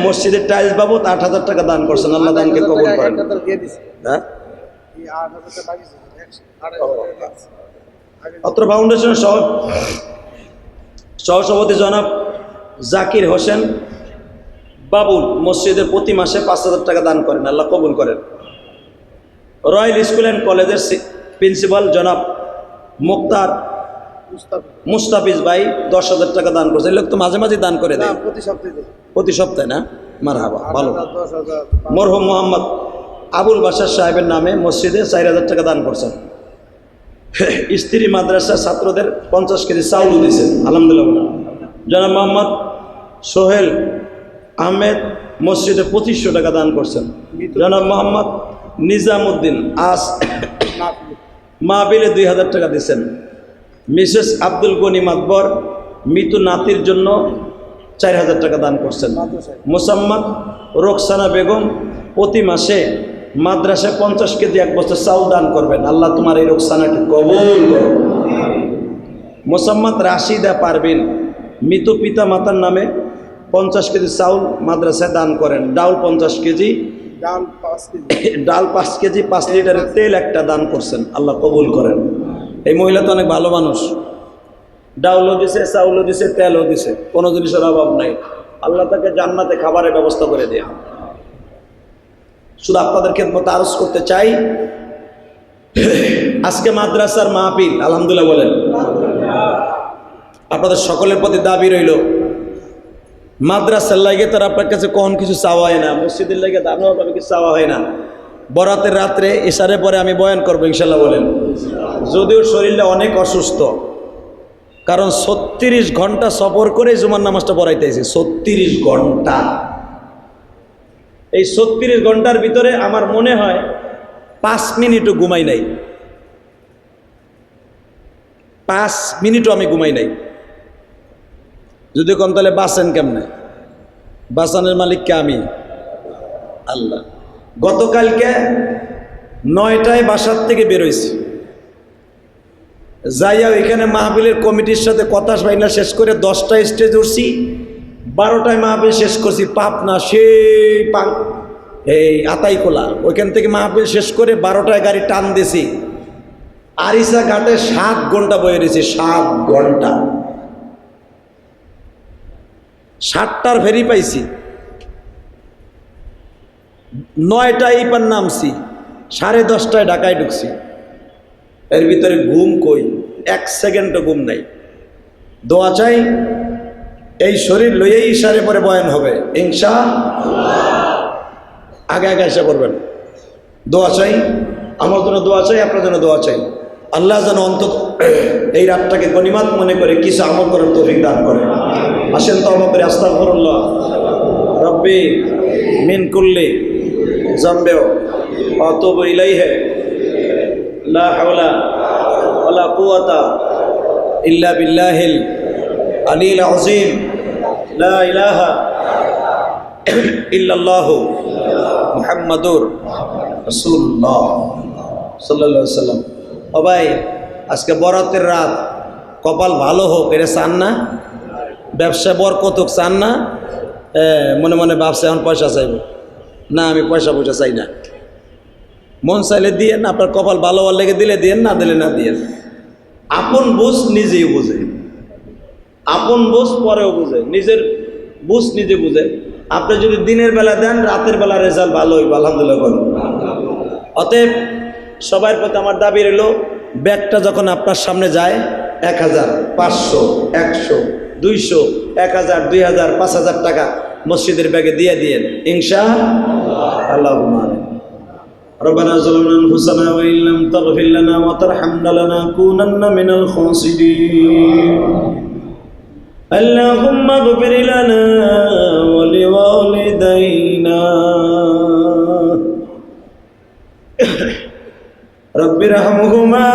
মসজিদের টাইলস বাবদ 8,000 টাকা দান করছেন, আল্লাহ দানকে কবুল করেন। হ্যাঁ, অত্র ফাউন্ডেশনের সহসভাপতি জনাব জাকির হোসেন বাবুল মসজিদের প্রতি মাসে 5,000 টাকা দান করেন, আল্লাহ কবুল করেন। রয়্যাল স্কুল অ্যান্ড কলেজের প্রিন্সিপাল জনাব মুক্তার মুস্তাফিজ ভাই 10,000 টাকা দান করছে। এই লোক তো মাঝে মাঝে দান করে দেয়, প্রতি সপ্তাহে না? মারহাবা, ভালো। মরহুম মোহাম্মদ আবুল বাশার সাহেবের নামে মসজিদে 4,000 টাকা দান করছেন। স্ত্রী মাদ্রাসার ছাত্রদের 50 কেজি চাউলও দিয়েছেন, আলহামদুলিল্লাহ। জনাব মোহাম্মদ সোহেল আহমেদ মসজিদে 2500 টাকা দান করছেন। জনাব মোহাম্মদ নিজামুদ্দিন আস মাহবিলে 2000 টাকা দিয়েছেন। মিসেস আব্দুল গনি মাতবর মৃত নাতির জন্য 4000 টাকা দান করছেন। মোসাম্মদ রোকসানা বেগম প্রতি মাসে মাদ্রাসায় 50 কেজি 1 বছর চাউল দান করবেন। আল্লাহ তোমার এই রোকসানাকে কবুল করো। মোসাম্মদ রাশিদা পারবিন মৃত পিতা মাতার নামে 50 কেজি চাউল মাদ্রাসায় দান করেন। ডাউল 50 কেজি, ডাল 5 কেজি, 5 লিটারের তেল একটা দান করছেন। আল্লাহ কবুল করেন। এই মহিলা তো অনেক ভালো মানুষ, ডাউলও দিছে, চাউলও দিছে, তেলও দিছে, কোনো জিনিসের অভাব নাই। আল্লাহ তাকে জান্নাতে খাবারের ব্যবস্থা করে দেয়া। শুধু আপনাদের খেদমত আরজ করতে চাই, আজকে মাদ্রাসার মাহফিল, আলহামদুলিল্লাহ বলেন। আপনাদের সকলের প্রতি দাবি রইল, মাদ্রাসার লাগে তার আপনার কাছে কখন কিছু চাওয়া হয় না, মসজিদের লাগে দানও কিছু চাওয়া হয় না। বরাতের রাত্রে ইশারে পরে আমি বয়ান করবো ইনশাল্লাহ বলেন। যদিও শরীরটা অনেক অসুস্থ, কারণ 36 ঘন্টা সফর করে জুমার নামাজটা পড়াইতেছি। 36 ঘন্টা। এই 36 ঘন্টার ভিতরে আমার মনে হয় 5 মিনিটও ঘুমাই নাই, 5 মিনিটও আমি ঘুমাই নাই। যদি কোন তাহলে বাঁচেন কেমনে? বাঁচানোর মালিককে আমি, আল্লাহ। গতকালকে 9টায় বাসার থেকে বেরোইছি, যাইয়া ওইখানে মাহফিলের কমিটির সাথে কথা বাইনা শেষ করে 10টায় স্টেজ উঠছি, 12টায় মাহফিল শেষ করছি পাবনা সেই এই আতাইকোলা। ওইখান থেকে মাহফিল শেষ করে 12টায় গাড়ি টান দিয়েছি, আরিসা ঘাটে 7 ঘন্টা বয়ে রয়েছি। 7 ঘন্টা। 7টার ফেরি পাইছি, 9টায় ইপার নামছি, 10:30টায় ঢাকায় ঢুকছি। এর ভিতরে ঘুম কই, 1 সেকেন্ডও ঘুম নাই। দোয়া চাই, এই শরীর লইয়েই ইশারে পরে বয়ান হবে ইনশাআল্লাহ। আগে আগে এসে পড়বেন। দোয়া চাই, আমার জন্য দোয়া চাই, আপনার জন্য দোয়া চাই। আল্লাহ যেন অন্তত এই রাতটাকে গনিমত মনে করে কিছু আমল করার তৌফিক দান করে। আসেন তওবা করে আস্তাগফিরুল্লাহ রব্বি মিন কুল্লি যামবি ওয়া আতুবু ইলাইহি লা হাওলা ওয়ালা কুওয়াতা ইল্লা বিল্লাহিল আলিয়্যিল আযীম লা ইলাহা ইল্লাল্লাহু মুহাম্মাদুর রাসূলুল্লাহ সাল্লাল্লাহু আলাইহি ওয়াসাল্লাম। ও ভাই, আজকে বরাতের রাত, কপাল ভালো হোক, এটা চান না? ব্যবসা বরকত হোক, চান না? মনে মনে ভাবছে এখন পয়সা চাইব না, আমি পয়সা চাই না। মন চাইলে দিয়েন, আপনার কপাল ভালো হওয়ার লেগে দিলে দিয়েন, না দিলে না দিয়েন। আপন বুঝ নিজেই বুঝে, আপন বুঝ পরেও বুঝে, নিজের বুঝ নিজে বুঝে। আপনি যদি দিনের বেলা দেন, রাতের বেলা রেজাল্ট ভালো হইব, আলহামদুলিল্লাহ বলুন। অতএব সবার প্রতি আমার দাবি রইল, ব্যাগটা যখন আপনার সামনে যায় 1000, 500, 100, 200, 1000, 2000, 5000 টাকা মসজিদের ব্যাগে দিয়ে দিয়েন ইনশাআল্লাহ। আল্লাহুম্মা আমিন। ربنا ظلمنا أنفسنا وإن لم تغفر لنا وترحمنا لنكونن من الخاسرين. اللهم اغفر لنا ولوالدينا رب ارحمهما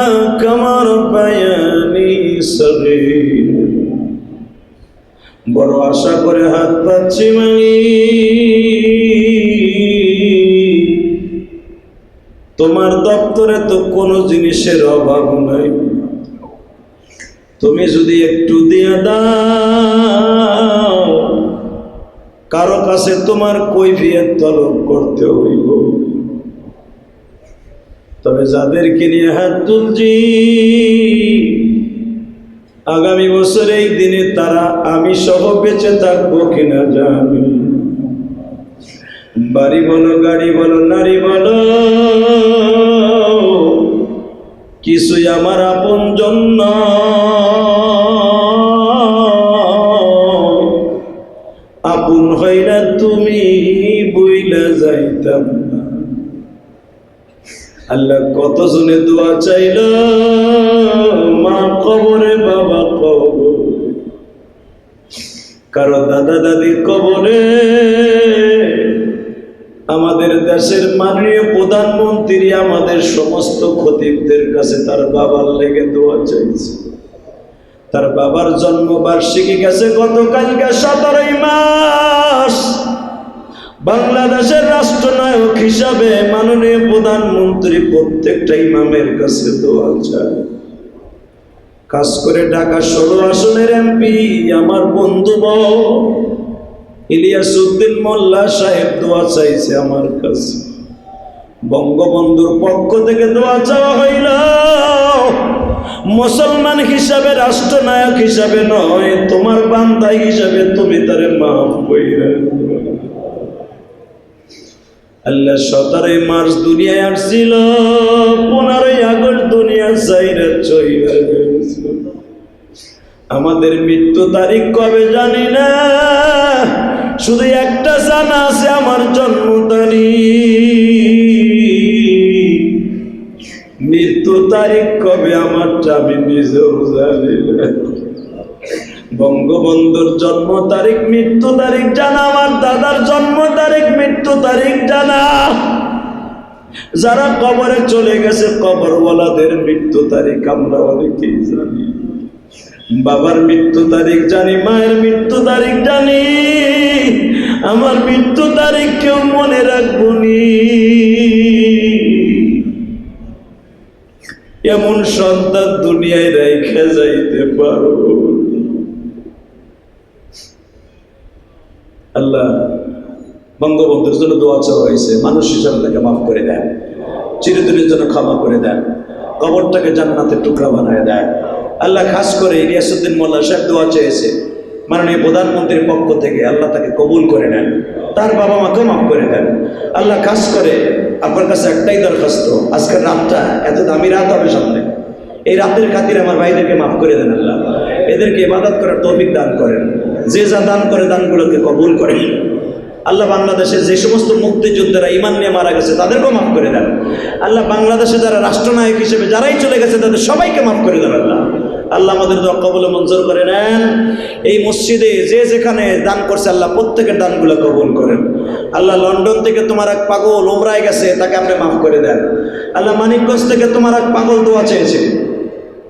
كما ربياني صغيرا. বড় আশা করে হাত পাচ্ছি মানি, তোমার দপ্তরে তো কোনো জিনিসের অভাব নাই। তুমি যদি একটু দিয়ে দাও, কারো কাছে তোমার কৈফিয়ত তলব করতে হইব। তবে যাদেরকে নিয়ে হাত তুলছি, আগামী বছর এই দিনে তারা আমি সহ বেঁচে থাকবো কিনা জানি। বাড়ি বলো, গাড়ি বলো, নারী বলো, কিছুই আমার আপনজন নয়। আল্লাহ কত জনে দোয়া চাইল, মা কবরে, বাবা কবরে, কারো দাদা দাদি কবরে। আমাদের দেশের মাননীয় প্রধানমন্ত্রী আমাদের সমস্ত খতিবদের কাছে তার বাবার লেগে দোয়া চাইছে। তার বাবার জন্মবার্ষিকী গেছে গতকালকে 17 মাস। বাংলাদেশের রাষ্ট্রনায়ক হিসাবে মাননীয় প্রধানমন্ত্রী প্রত্যেকটা ইমামের কাছে দোয়া চায়। কাজ করে ঢাকা 16 আসনের এমপি আমার বন্ধু ইলিয়াস উদ্দিন মোল্লা সাহেব দোয়া চাইছে আমার কাছে। বঙ্গবন্ধুর পক্ষ থেকে দোয়া চাওয়া হইল, মুসলমান হিসাবে, রাষ্ট্রনায়ক হিসাবে নয়, তোমার বান্দা হিসাবে তুমি তারে মাফ কইরা। আল্লাহ 17 মার্চ দুনিয়ায় আসছিল, 15 আগস্ট দুনিয়া ছাইরা চইলা গেছে। আমাদের মৃত্যু তারিখ কবে জানি না, শুধু একটা জানা আছে, আমার জন্ম তারিখ। মৃত্যু তারিখ কবে আমারটা আমি নিজেও জানি না। বঙ্গবন্ধুর জন্ম তারিখ, মৃত্যু তারিখ জানা, আমার দাদার জন্ম তারিখ, মৃত্যু তারিখ জানা। যারা কবরে চলে গেছে কবরওয়ালাদের মৃত্যু তারিখ আমরা অনেকেই জানি। বাবার মৃত্যু তারিখ জানি, মায়ের মৃত্যু তারিখ জানি, আমার মৃত্যু তারিখ কেউ মনে রাখবো নি। এমন সন্তান দুনিয়ায় রেখে যাইতে পারো? আল্লাহ বঙ্গবন্ধুর জন্য দোয়া চাওয়া হয়েছে, মানুষ হিসাবে তাকে মাফ করে দেন, চিরদিনের জন্য ক্ষমা করে দেন, কবরটাকে জান্নাতের টুকরা বানায় দেন। আল্লাহ খাস করে ইলিয়াস উদ্দিন মোল্লা সাহেব দোয়া চেয়েছে মাননীয় প্রধানমন্ত্রীর পক্ষ থেকে, আল্লাহ তাকে কবুল করে নেন, তার বাবা মাকেও মাফ করে দেন। আল্লাহ খাস করে আপনার কাছে একটাই দরখাস্ত, আজকের রাতটা এত দামি রাত হবে সামনে, এই রাতের খাতিরে আমার ভাইদেরকে মাফ করে দেন। আল্লাহ এদেরকে ইবাদত করার তৌফিক দান করেন, যে যা দান করে দানগুলোকে কবুল করেন। আল্লাহ বাংলাদেশের যে সমস্ত মুক্তিযোদ্ধারা ঈমান নিয়ে মারা গেছে তাদেরকেও মাফ করে দেন। আল্লাহ বাংলাদেশে যারা রাষ্ট্রনায়ক হিসেবে যারাই চলে গেছে তাদের সবাইকে মাফ করে দেন। আল্লাহ আল্লাহ আমাদের দোয়া কবুল মঞ্জুর করে নেন। এই মসজিদে যে যেখানে দান করছে আল্লাহ প্রত্যেকের দানগুলো কবুল করেন। আল্লাহ লন্ডন থেকে তোমার এক পাগল ওমরায় গেছে, তাকে আপনি মাফ করে দেন। আল্লাহ মানিকগঞ্জ থেকে তোমার এক পাগল দোয়া চেয়েছে,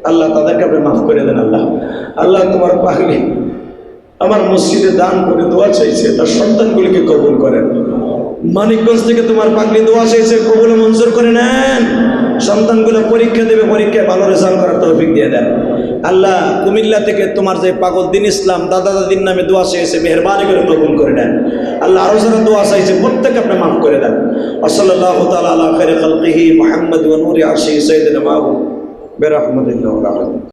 আল্লাহ তাদেরকে আপনি মাফ করে দেন। আল্লাহ আল্লাহ তোমার পাগলি আমার মসজিদে দান করে দোয়া চাইছে, তার সন্তানগুলিকে কবুল করেন। মানিকগঞ্জ থেকে তোমার পাগলি দোয়া চাইছে, কবুল মঞ্জুর করে নেন। সন্তানগুলো পরীক্ষা দেবে, পরীক্ষায় ভালো রেজাল্ট করার তৌফিক দিয়ে দেন। আল্লাহ কুমিল্লা থেকে তোমার যে পাগল দিন ইসলাম দাদা দাদির নামে দোয়া চেয়েছে, মেহরবানি করে কবুল করে নেন। আল্লাহ আরো যারা দোয়া চাইছে প্রত্যেকে আপনি মাফ করে দেন। সাল্লাল্লাহু তাআলা আলা খায়রি খালকিহি মুহাম্মদ ওয়া নূরি আরশিহি সাইয়্যিদিনা মাহবুব বিরহমাতিল্লাহি ওয়া রাহমাতিহি।